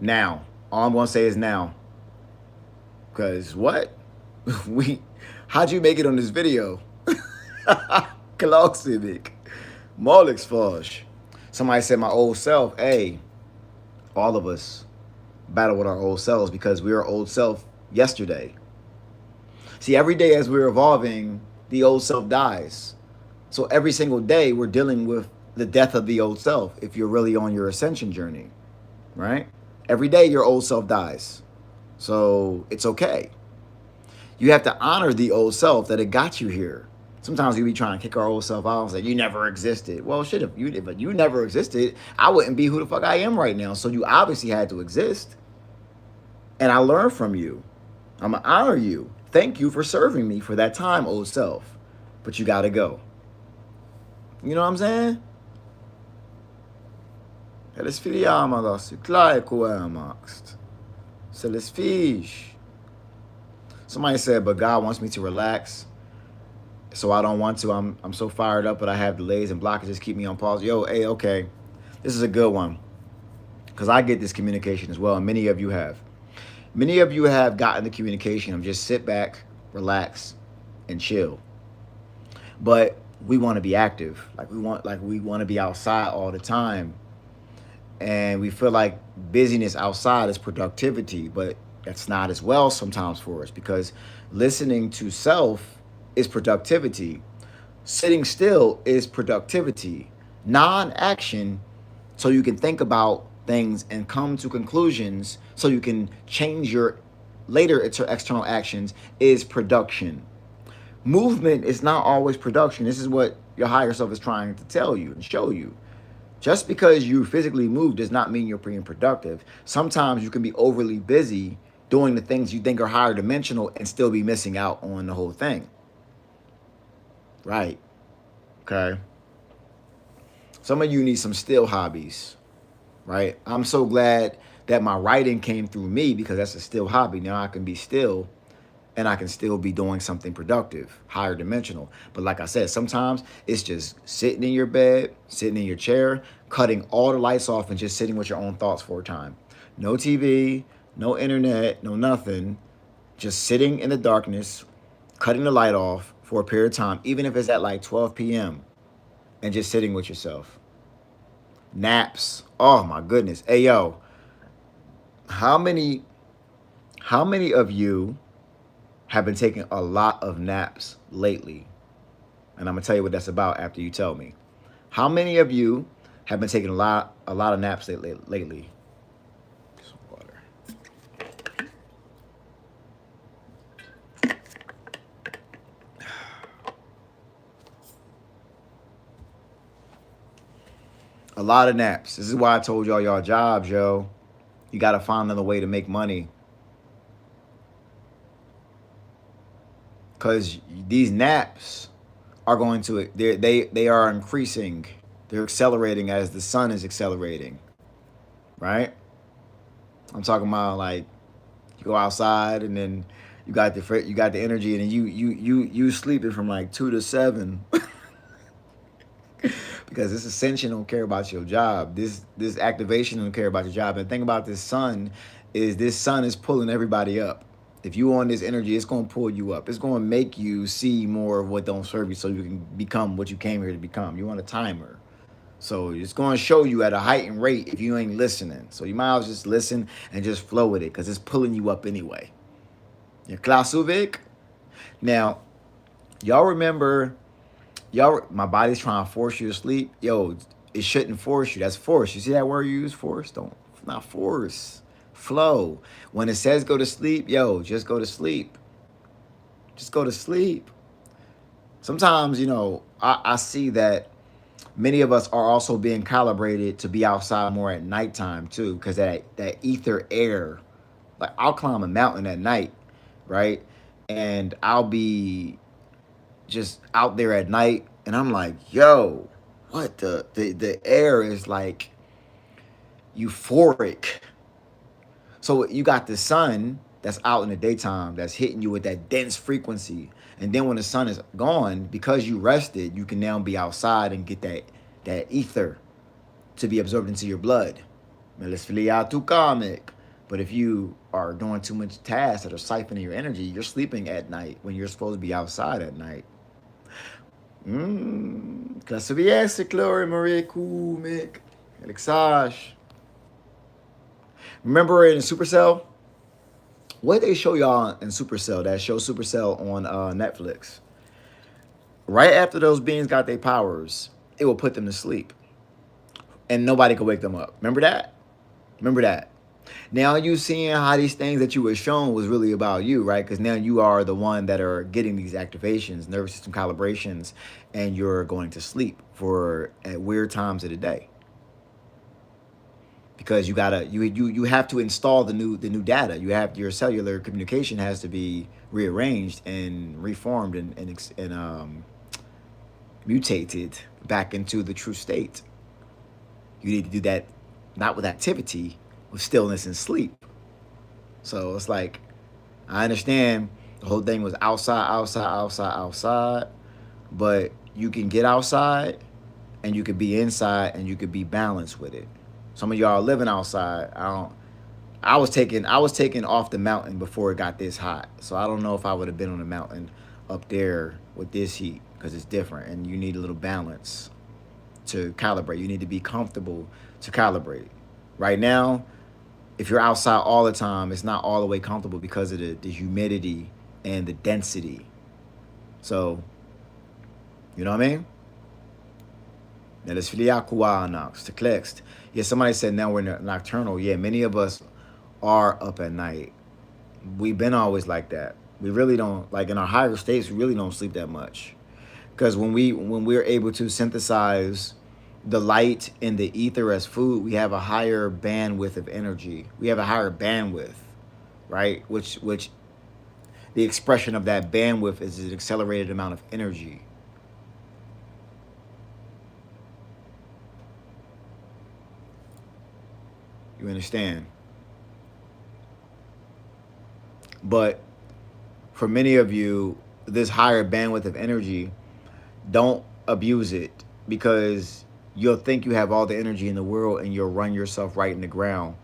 now. All I'm going to say is now. Because what? How'd you make it on this video? Klausivik. Molix Fosh. Somebody said my old self. Hey, all of us battle with our old selves because we were old self yesterday. See, every day as we're evolving, the old self dies. So every single day we're dealing with the death of the old self if you're really on your ascension journey, right? Every day your old self dies. So it's okay. You have to honor the old self that it got you here. Sometimes we be trying to kick our old self out and say, you never existed. Well, shit, if you never existed, I wouldn't be who the fuck I am right now. So you obviously had to exist. And I learned from you. I'm going to honor you. thank you for serving me for that time, old self. But you gotta go. You know what I'm saying? Eles filiama lost. Klaar koemast. Celis fish. Somebody said, but God wants me to relax. So I don't want to. I'm so fired up, but I have delays and blockages keep me on pause. Yo, hey, okay. This is a good one. Because I get this communication as well, and many of you have. Many of you have gotten the communication of just sit back, relax, and chill. But we want to be active. We want to be outside all the time. And we feel like busyness outside is productivity, but that's not as well sometimes for us, because listening to self is productivity. Sitting still is productivity. Non-action, so you can think about things and come to conclusions so you can change your later external actions, is production. Movement is not always production. This is what your higher self is trying to tell you and show you. Just because you physically move does not mean you're being productive. Sometimes you can be overly busy doing the things you think are higher dimensional and still be missing out on the whole thing. Right. Okay. Some of you need some still hobbies. Right. I'm so glad that my writing came through me, because that's a still hobby. Now I can be still and I can still be doing something productive, higher dimensional. But like I said, sometimes it's just sitting in your bed, sitting in your chair, cutting all the lights off and just sitting with your own thoughts for a time. No TV, no internet, no nothing. Just sitting in the darkness, cutting the light off for a period of time, even if it's at like 12 p.m. and just sitting with yourself. Naps. Oh my goodness. Hey yo, how many of you have been taking a lot of naps lately? And I'm gonna tell you what that's about after you tell me. How many of you have been taking a lot of naps lately? Some water. A lot of naps. This is why I told y'all jobs, yo. You gotta find another way to make money. Because these naps are going to, they are increasing. They're accelerating as the sun is accelerating, right? I'm talking about like you go outside and then you got the energy, and then you sleeping from like 2 to 7 because this ascension don't care about your job. This activation don't care about your job. And the thing about this sun is pulling everybody up. If you on this energy, it's going to pull you up. It's going to make you see more of what don't serve you so you can become what you came here to become. You want a timer. So it's going to show you at a heightened rate if you ain't listening. So you might as well just listen and just flow with it, because it's pulling you up anyway. Your Klasuvik. Now, y'all remember, my body's trying to force you to sleep. Yo, it shouldn't force you. That's force. You see that word you use, force? Not force. Flow. When it says go to sleep, yo, just go to sleep. Just go to sleep. Sometimes, I see that many of us are also being calibrated to be outside more at nighttime too, because that ether air, like I'll climb a mountain at night, right? And I'll be just out there at night and I'm like, yo, what the air is like euphoric. So you got the sun that's out in the daytime that's hitting you with that dense frequency. And then when the sun is gone, because you rested, you can now be outside and get that ether to be absorbed into your blood. But if you are doing too much tasks that are siphoning your energy, you're sleeping at night when you're supposed to be outside at night. Remember in Supercell? What they show y'all in Supercell, that show Supercell on Netflix? Right after those beings got their powers, it will put them to sleep. And nobody could wake them up. Remember that? Remember that. Now you seeing how these things that you were shown was really about you, right? Because now you are the one that are getting these activations, nervous system calibrations, and you're going to sleep at weird times of the day. because you have to install the new data. You have your cellular communication has to be rearranged and reformed and mutated back into the true state. You need to do that not with activity, with stillness and sleep. So it's like, I understand the whole thing was outside, but you can get outside and you could be inside and you could be balanced with it. Some of y'all are living outside. I was taken off the mountain before it got this hot. So I don't know if I would have been on the mountain up there with this heat, because it's different and you need a little balance to calibrate. You need to be comfortable to calibrate. Right now, if you're outside all the time, it's not all the way comfortable because of the humidity and the density. So, you know what I mean? Now, let's yeah, somebody said now we're nocturnal. Yeah, many of us are up at night. We've been always like that. We really don't, like in our higher states, we really don't sleep that much. Because when we're able to synthesize the light in the ether as food, we have a higher bandwidth of energy. We have a higher bandwidth, right? Which the expression of that bandwidth is an accelerated amount of energy. You understand? But for many of you, this higher bandwidth of energy, don't abuse it, because you'll think you have all the energy in the world and you'll run yourself right in the ground.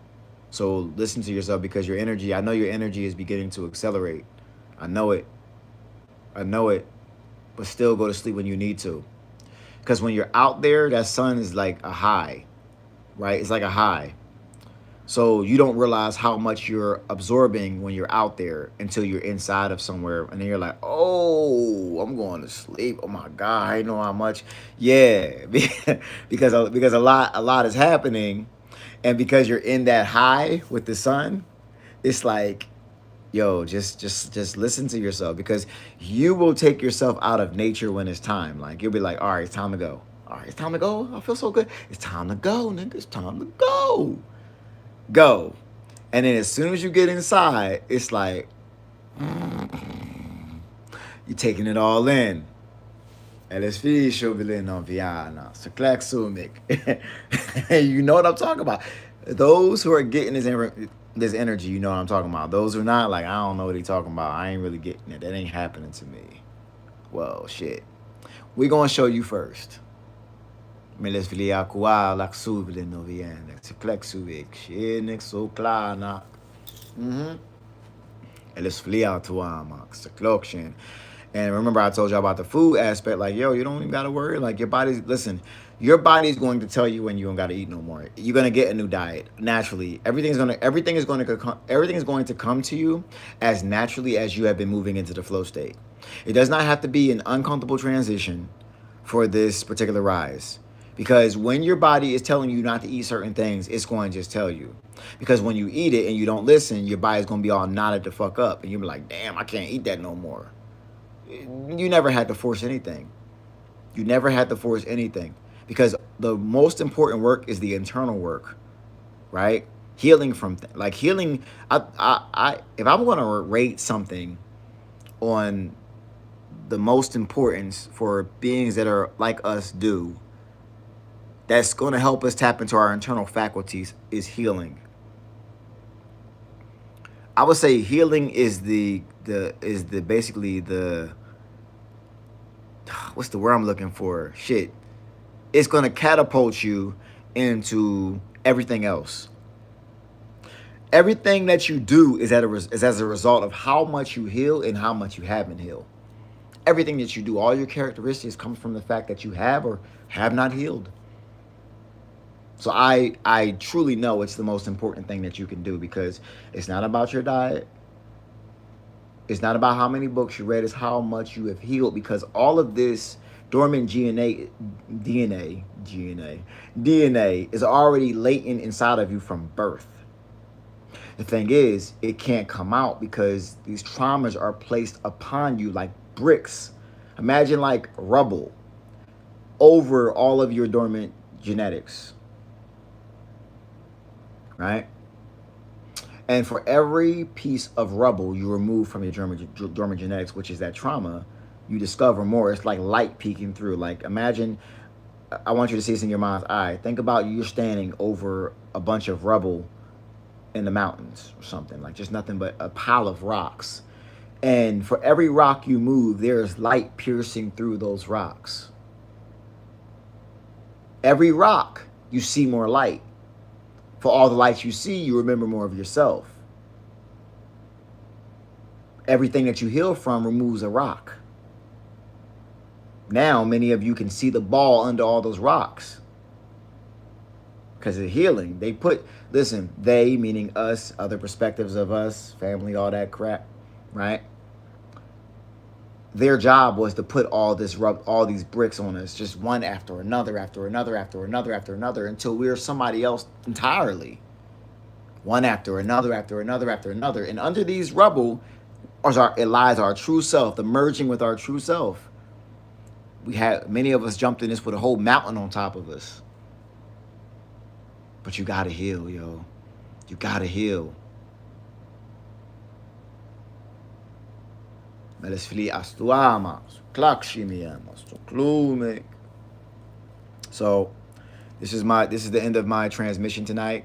So listen to yourself, because your energy, I know your energy is beginning to accelerate. I know it. But still go to sleep when you need to. Because when you're out there, that sun is like a high, right? It's like a high. So you don't realize how much you're absorbing when you're out there until you're inside of somewhere. And then you're like, oh, I'm going to sleep. Oh my God, I know how much. Yeah, because a lot is happening. And because you're in that high with the sun, it's like, yo, just listen to yourself, because you will take yourself out of nature when it's time. Like, you'll be like, all right, it's time to go. All right, it's time to go. I feel so good. It's time to go, nigga. It's time to go. Go. And then as soon as you get inside, it's like, you're taking it all in. You know what I'm talking about. Those who are getting this energy, you know what I'm talking about. Those who are not, like, I don't know what he's talking about. I ain't really getting it. That ain't happening to me. Well, shit. We're going to show you first. Men les vill jag kvar lak suvlen och vi är så kläck suvik. Shenek så klarna. Let's flee out to Max, the clockshin. And remember, I told you about the food aspect. Like, yo, you don't even gotta worry. Like, your body's going to tell you when you don't gotta eat no more. You're gonna get a new diet naturally. Everything is going to come to you as naturally as you have been moving into the flow state. It does not have to be an uncomfortable transition for this particular rise. Because when your body is telling you not to eat certain things, it's going to just tell you. Because when you eat it and you don't listen, your body's going to be all knotted the fuck up. And you'll be like, damn, I can't eat that no more. You never had to force anything. You never had to force anything. Because the most important work is the internal work, right? Healing from, healing. If I'm going to rate something on the most importance for beings that are like us do, that's going to help us tap into our internal faculties, is healing. I would say healing is basically the what's the word I'm looking for? Shit. It's going to catapult you into everything else. Everything that you do is as a result of how much you heal and how much you haven't healed. Everything that you do, all your characteristics come from the fact that you have or have not healed. So I truly know it's the most important thing that you can do, because it's not about your diet. It's not about how many books you read. It's how much you have healed, because all of this dormant DNA is already latent inside of you from birth. The thing is, it can't come out because these traumas are placed upon you like bricks. Imagine like rubble over all of your dormant genetics. right? And for every piece of rubble you remove from your dormant genetics, which is that trauma, you discover more. It's like light peeking through. Like imagine, I want you to see this in your mind's eye. Think about you're standing over a bunch of rubble in the mountains or something, like just nothing but a pile of rocks. And for every rock you move, there's light piercing through those rocks. Every rock, you see more light. For all the lights you see, you remember more of yourself. Everything that you heal from removes a rock. Now, many of you can see the ball under all those rocks. Because of healing. They put, listen, they, meaning us, other perspectives of us, family, all that crap, right? Their job was to put all these bricks on us, just one after another, after another, after another, after another, until we're somebody else entirely. One after another, after another, after another. And under these rubble it lies our true self, the merging with our true self. Many of us jumped in this with a whole mountain on top of us. But you gotta heal, yo. You gotta heal. So this is the end of my transmission tonight.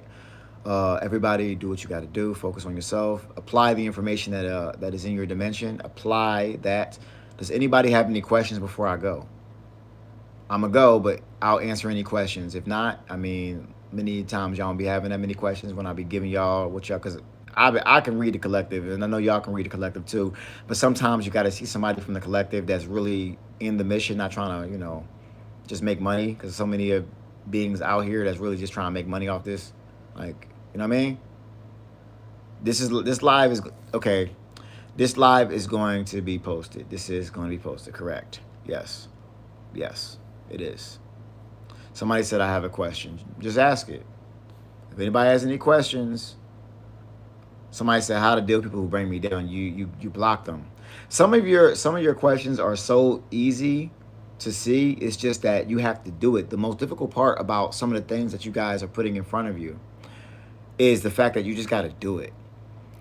Everybody do what you got to do. Focus on yourself. Apply the information that is in your dimension. Apply that. Does anybody have any questions before I go? I'm going to go, but I'll answer any questions. If not, I mean, many times y'all won't be having that many questions when I be giving y'all what y'all, because I can read the collective, and I know y'all can read the collective too, but sometimes you got to see somebody from the collective that's really in the mission, not trying to, just make money, because so many beings out here that's really just trying to make money off this. Like, you know what I mean? This live is, okay, this live is going to be posted. This is going to be posted, correct? Yes. Yes, it is. Somebody said I have a question. Just ask it. If anybody has any questions, somebody said how to deal with people who bring me down. You block them. Some of your questions are so easy to see. It's just that you have to do it. The most difficult part about some of the things that you guys are putting in front of you is the fact that you just got to do it.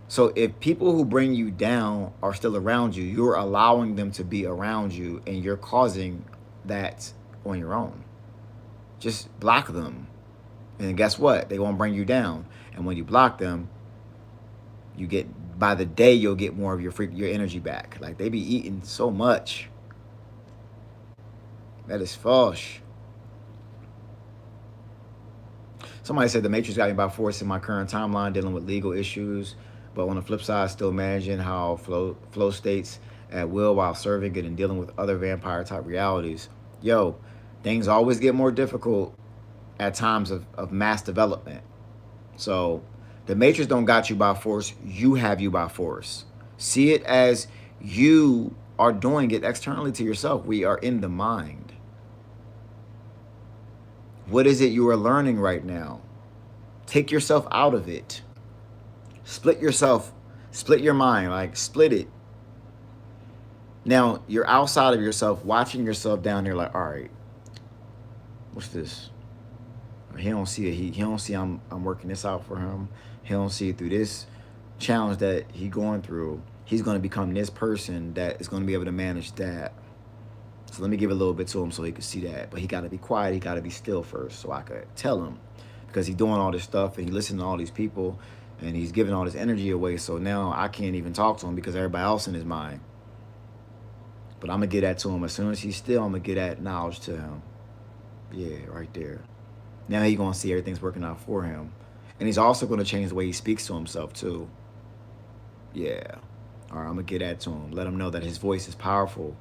So if people who bring you down are still around you, you're allowing them to be around you, and you're causing that on your own. Just block them. And guess what? They won't bring you down. And when you block them, by the day, you'll get more of your energy back. Like, they be eating so much. That is false. Somebody said the Matrix got me by force in my current timeline, dealing with legal issues. But on the flip side, still managing how flow states at will while serving it and dealing with other vampire type realities. Yo, things always get more difficult at times of mass development. So the Matrix don't got you by force. You have you by force. See it as you are doing it externally to yourself. We are in the mind. What is it you are learning right now? Take yourself out of it. Split yourself. Split your mind. Like, split it. Now, you're outside of yourself, watching yourself down there like, all right, what's this? He don't see it. He don't see I'm working this out for him. He don't see it through this challenge that he going through. He's going to become this person that is going to be able to manage that. So let me give a little bit to him so he can see that. But he got to be quiet. He got to be still first so I could tell him. Because he's doing all this stuff and he's listening to all these people and he's giving all this energy away. So now I can't even talk to him because everybody else in his mind. But I'm going to get that to him. As soon as he's still, I'm going to get that knowledge to him. Yeah, right there. Now he's going to see everything's working out for him. And he's also going to change the way he speaks to himself too. Yeah. All right, I'm going to get that to him. Let him know that his voice is powerful.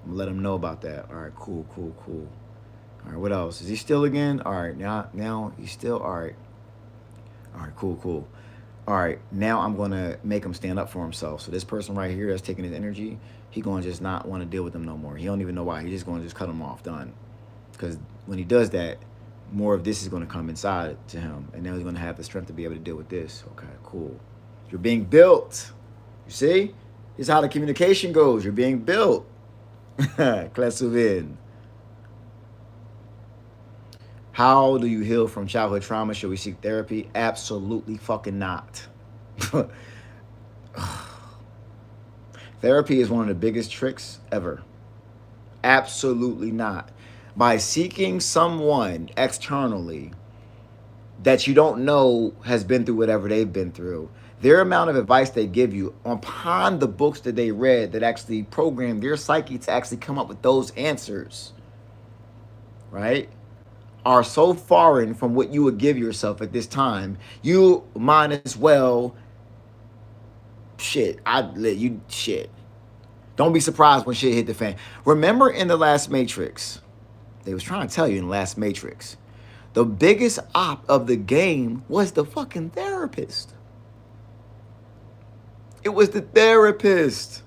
I'm going to let him know about that. All right, cool. All right, what else? Is he still again? All right, now he's still, all right. All right, cool. All right, now I'm going to make him stand up for himself. So this person right here that's taking his energy, he going to just not want to deal with them no more. He don't even know why. He's just going to just cut him off, done. Because when he does that, more of this is going to come inside to him. And now he's going to have the strength to be able to deal with this. Okay, cool. You're being built. You see? This is how the communication goes. You're being built. Claire Souvin. How do you heal from childhood trauma? Should we seek therapy? Absolutely fucking not. Therapy is one of the biggest tricks ever. Absolutely not. By seeking someone externally that you don't know has been through whatever they've been through, their amount of advice they give you upon the books that they read that actually program their psyche to actually come up with those answers, right, are so foreign from what you would give yourself at this time. You might as well shit. I let you shit. Don't be surprised when shit hit the fan. Remember in the last Matrix, they was trying to tell you in the last Matrix, the biggest op of the game was the fucking therapist. It was the therapist.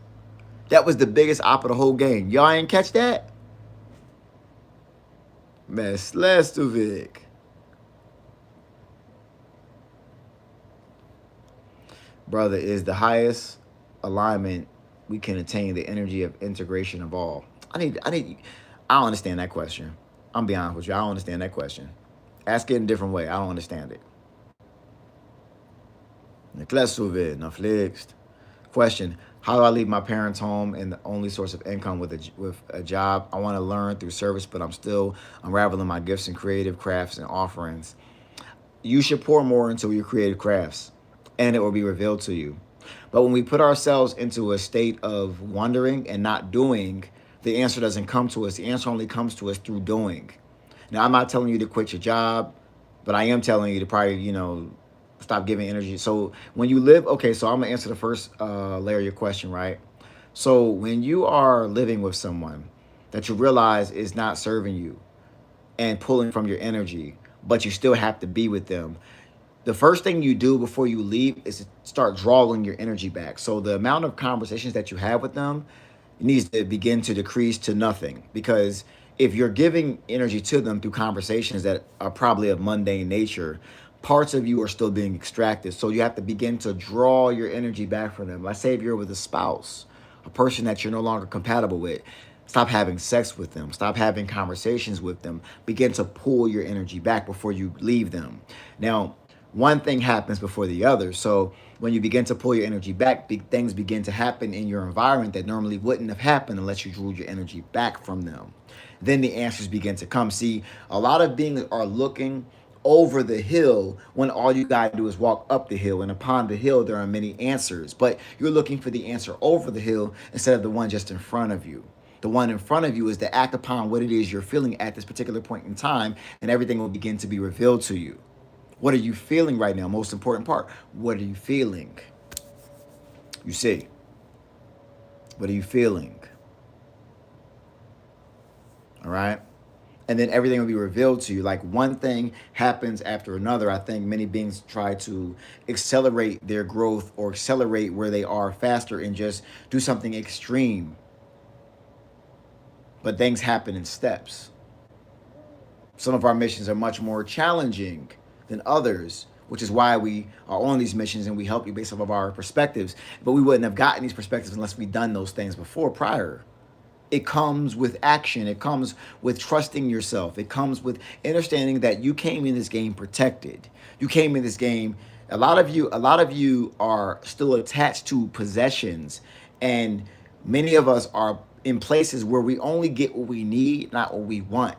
That was the biggest op of the whole game. Y'all ain't catch that? Meslestovic. Brother, is the highest alignment we can attain the energy of integration of all. I don't understand that question. I'm be honest with you. I don't understand that question. Ask it in a different way. I don't understand it. Question: how do I leave my parents' home and the only source of income with a job? I want to learn through service, but I'm still unraveling my gifts and creative crafts and offerings. You should pour more into your creative crafts, and it will be revealed to you. But when we put ourselves into a state of wondering and not doing, the answer doesn't come to us. The answer only comes to us through doing. Now, I'm not telling you to quit your job, but I am telling you to probably, stop giving energy. So when you live, okay, so I'm gonna answer the first layer of your question, right? So when you are living with someone that you realize is not serving you and pulling from your energy, but you still have to be with them, the first thing you do before you leave is to start drawing your energy back. So the amount of conversations that you have with them needs to begin to decrease to nothing, because if you're giving energy to them through conversations that are probably of mundane nature, parts of you are still being extracted. So you have to begin to draw your energy back from them. Let's say if you're with a spouse, a person that you're no longer compatible with, stop having sex with them. Stop having conversations with them. Begin to pull your energy back before you leave them. Now, one thing happens before the other. So when you begin to pull your energy back, big things begin to happen in your environment that normally wouldn't have happened unless you drew your energy back from them. Then the answers begin to come. See, a lot of beings are looking over the hill when all you got to do is walk up the hill, and upon the hill there are many answers, but you're looking for the answer over the hill instead of the one just in front of you. The one in front of you is to act upon what it is you're feeling at this particular point in time, and everything will begin to be revealed to you. What are you feeling right now? Most important part. What are you feeling? You see. What are you feeling? All right? And then everything will be revealed to you. Like one thing happens after another. I think many beings try to accelerate their growth or accelerate where they are faster and just do something extreme. But things happen in steps. Some of our missions are much more challenging than others, which is why we are on these missions and we help you based off of our perspectives. But we wouldn't have gotten these perspectives unless we'd done those things before, prior. It comes with action. It comes with trusting yourself. It comes with understanding that you came in this game protected. You came in this game. A lot of you are still attached to possessions, and many of us are in places where we only get what we need, not what we want,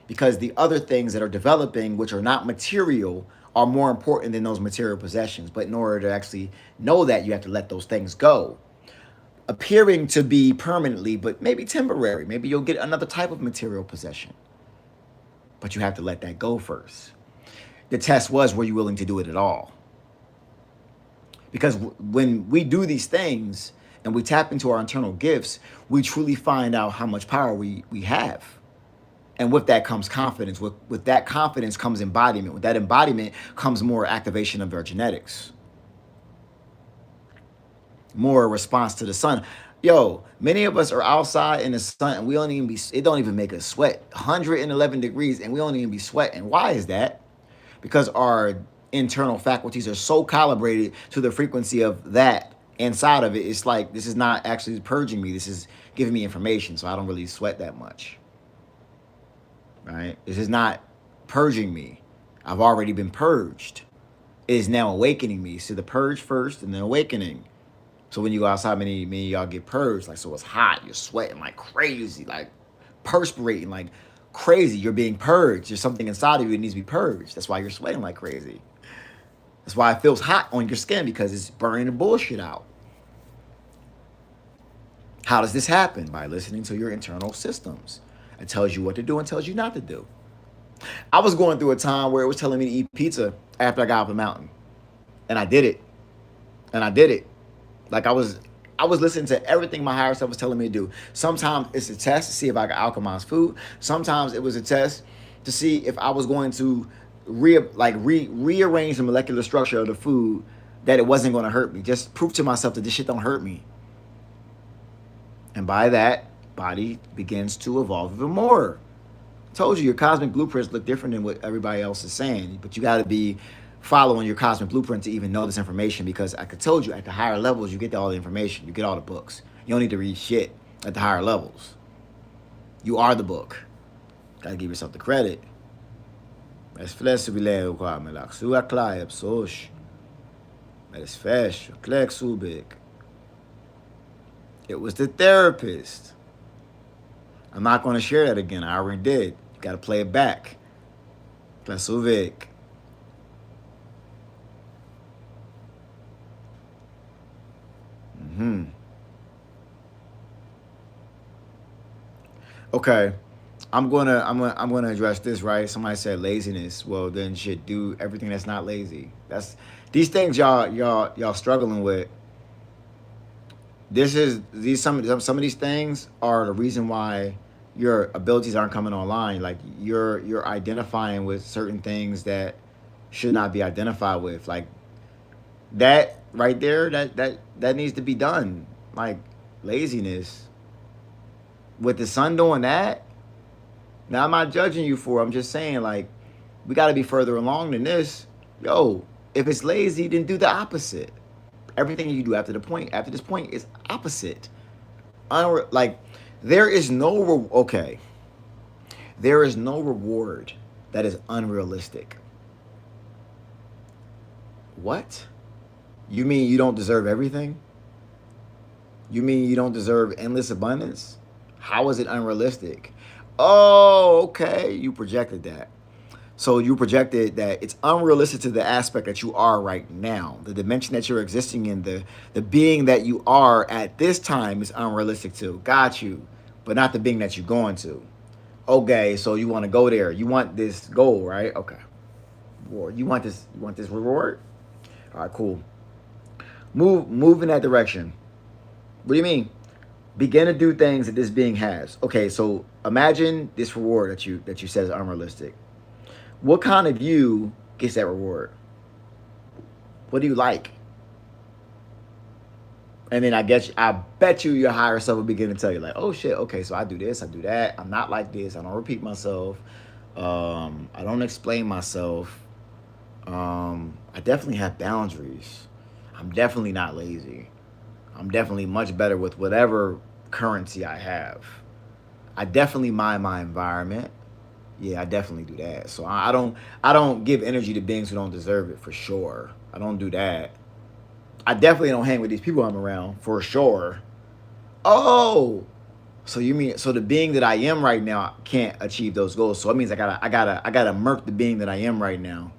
because the other things that are developing, which are not material, are more important than those material possessions. But in order to actually know that, you have to let those things go, appearing to be permanently, but maybe temporary. Maybe you'll get another type of material possession, but you have to let that go first. The test was, were you willing to do it at all? Because when we do these things and we tap into our internal gifts, we truly find out how much power we have. And with that comes confidence. With that confidence comes embodiment. With that embodiment comes more activation of our genetics. More response to the sun. Yo, many of us are outside in the sun and it don't even make us sweat. 111 degrees and we don't even be sweating. Why is that? Because our internal faculties are so calibrated to the frequency of that inside of it. It's like, this is not actually purging me. This is giving me information. So I don't really sweat that much. Right? This is not purging me. I've already been purged. It is now awakening me. So the purge first and then awakening. So when you go outside, many of y'all get purged. Like, so it's hot. You're sweating like crazy, like perspirating like crazy. You're being purged. There's something inside of you that needs to be purged. That's why you're sweating like crazy. That's why it feels hot on your skin, because it's burning the bullshit out. How does this happen? By listening to your internal systems. It tells you what to do and tells you not to do. I was going through a time where it was telling me to eat pizza after I got off the mountain. And I did it. And I did it. Like I was listening to everything my higher self was telling me to do. Sometimes it's a test to see if I could alchemize food. Sometimes it was a test to see if I was going to rearrange the molecular structure of the food, that it wasn't going to hurt me. Just prove to myself that this shit don't hurt me. And by that, body begins to evolve even more. I told you, your cosmic blueprints look different than what everybody else is saying, but you got to be following your cosmic blueprint to even know this information, because I told you, at the higher levels, you get all the information. You get all the books. You don't need to read shit at the higher levels. You are the book. Got to give yourself the credit. Het is flexibiliteit kwamen lag. Zo klaar heb soos. Het is fresh. Klek so big. It was the therapist. I'm not going to share that again. I already did. You got to play it back. Klek so big. Okay. I'm gonna address this, right? Somebody said laziness. Well, then shit, do everything that's not lazy. That's these things y'all struggling with. Some of these things are the reason why your abilities aren't coming online. Like you're identifying with certain things that should not be identified with. Like that right there, that needs to be done. Like laziness. With the sun doing that. Now, I'm not judging you for it. I'm just saying, like, we got to be further along than this. Yo, if it's lazy, then do the opposite. Everything you do after this point is opposite. There is no reward that is unrealistic. What? You mean you don't deserve everything? You mean you don't deserve endless abundance? How is it unrealistic? Oh, okay. You projected that. So you projected that it's unrealistic to the aspect that you are right now. The dimension that you're existing in, the being that you are at this time is unrealistic too. Got you. But not the being that you're going to. Okay, so you want to go there. You want this goal, right? Okay. You want this reward? All right, cool. Move in that direction. What do you mean? Begin to do things that this being has. Okay, so imagine this reward that you said is unrealistic. What kind of you gets that reward? What do you like? And then I bet you your higher self will begin to tell you like, oh shit, okay, so I do this, I do that. I'm not like this. I don't repeat myself. I don't explain myself. I definitely have boundaries. I'm definitely not lazy. I'm definitely much better with whatever currency I have. I definitely mind my environment. Yeah, I definitely do that. So I don't give energy to beings who don't deserve it, for sure. I don't do that. I definitely don't hang with these people I'm around, for sure. Oh, so you mean the being that I am right now can't achieve those goals? So it means I gotta murk the being that I am right now.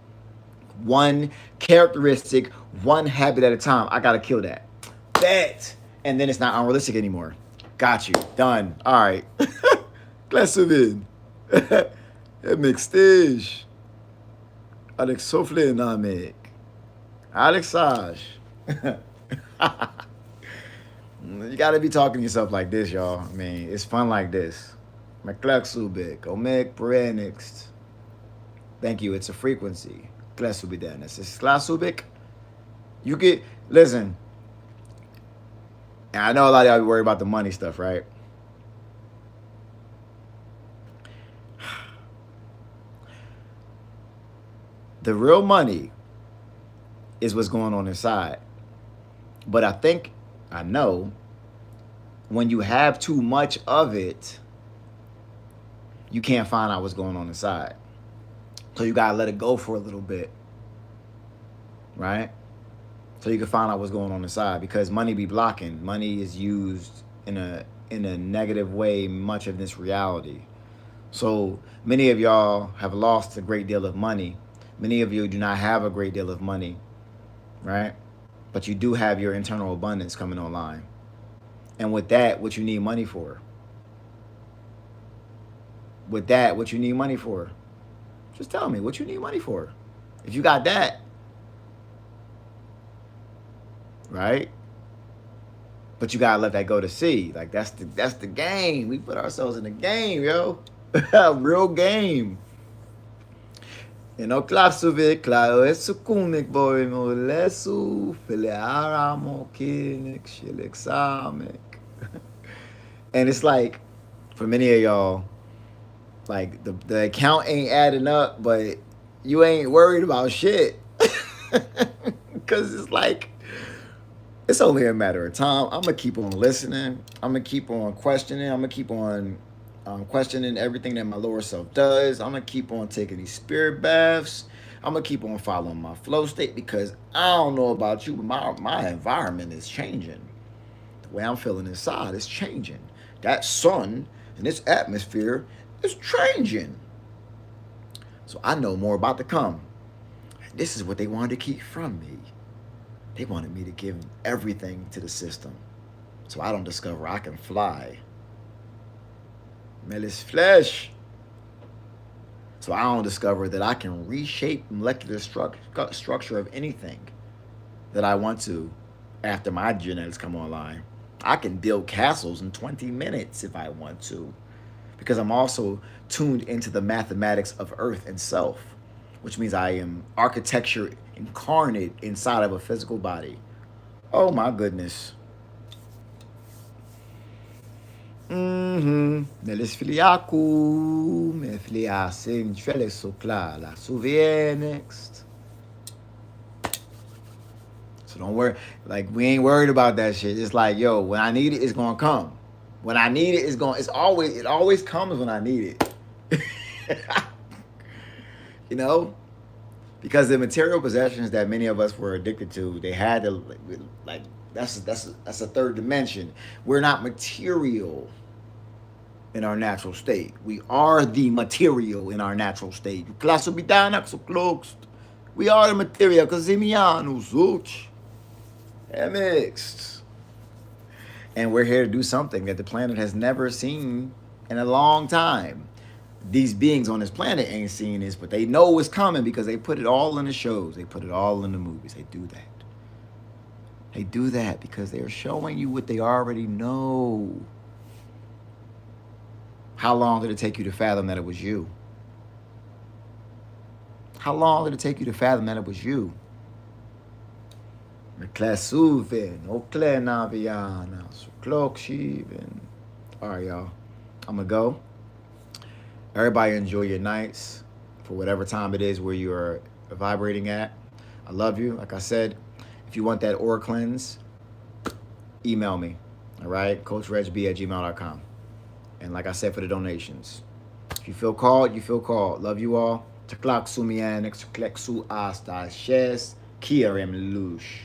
One characteristic, one habit at a time. I gotta kill that. And then it's not unrealistic anymore. Got you. Done. All right. Classe vide. Mixtage. Alex soufflé namek. Alexage. You gotta be talking to yourself like this, y'all. I mean, it's fun like this. McClaxubik. Omek Perenix. Thank you. It's a frequency. Clasubidanis. It's Clasubik. You get, listen. And I know a lot of y'all be worried about the money stuff, right? The real money is what's going on inside. But I know, when you have too much of it, you can't find out what's going on inside. So you gotta let it go for a little bit, right? So you can find out what's going on inside, because money be blocking. Money is used in a negative way much of this reality. So many of y'all have lost a great deal of money. Many of you do not have a great deal of money, right? But you do have your internal abundance coming online. And with that, what you need money for? With that, what you need money for? Just tell me what you need money for. If you got that, right? But you gotta let that go to see. Like that's the game. We put ourselves in the game, yo. Real game. No klasu ve klaro esu kunik boy mo lesu fele aramo kinik shilek samek. And it's like, for many of y'all, like the account ain't adding up, but you ain't worried about shit. Cause it's like, it's only a matter of time. I'm gonna keep on listening. I'm gonna keep on questioning. I'm gonna keep on questioning everything that my lower self does. I'm gonna keep on taking these spirit baths. I'm gonna keep on following my flow state, because I don't know about you, but my environment is changing. The way I'm feeling inside is changing. That sun and this atmosphere is changing. So I know more about to come. And this is what they wanted to keep from me. They wanted me to give everything to the system, so I don't discover I can fly. Melis flesh. So I don't discover that I can reshape molecular structure of anything that I want to after my genetics come online. I can build castles in 20 minutes if I want to, because I'm also tuned into the mathematics of Earth and self, which means I am architecture incarnate inside of a physical body. Oh my goodness. Neles filiaku, me filiasin, trele sokla, la souvier next. So don't worry, like we ain't worried about that shit. It's like, yo, when I need it, it's gonna come. When I need it, it always comes when I need it. You know? Because the material possessions that many of us were addicted to, they had to, like, that's a third dimension. We're not material in our natural state. We are the material in our natural state. We are the material, because mixed. And we're here to do something that the planet has never seen in a long time. These beings on this planet ain't seen this, but they know it's coming because they put it all in the shows. They put it all in the movies. They do that. They do that because they're showing you what they already know. How long did it take you to fathom that it was you? How long did it take you to fathom that it was you? All right, y'all. I'm going to go. Everybody enjoy your nights for whatever time it is where you are vibrating at. I love you. Like I said, if you want that aura cleanse, email me. All right? CoachRegB@gmail.com. And like I said, for the donations, if you feel called, you feel called. Love you all. Taklak sumian, taklek su asta shes, kiarem lush.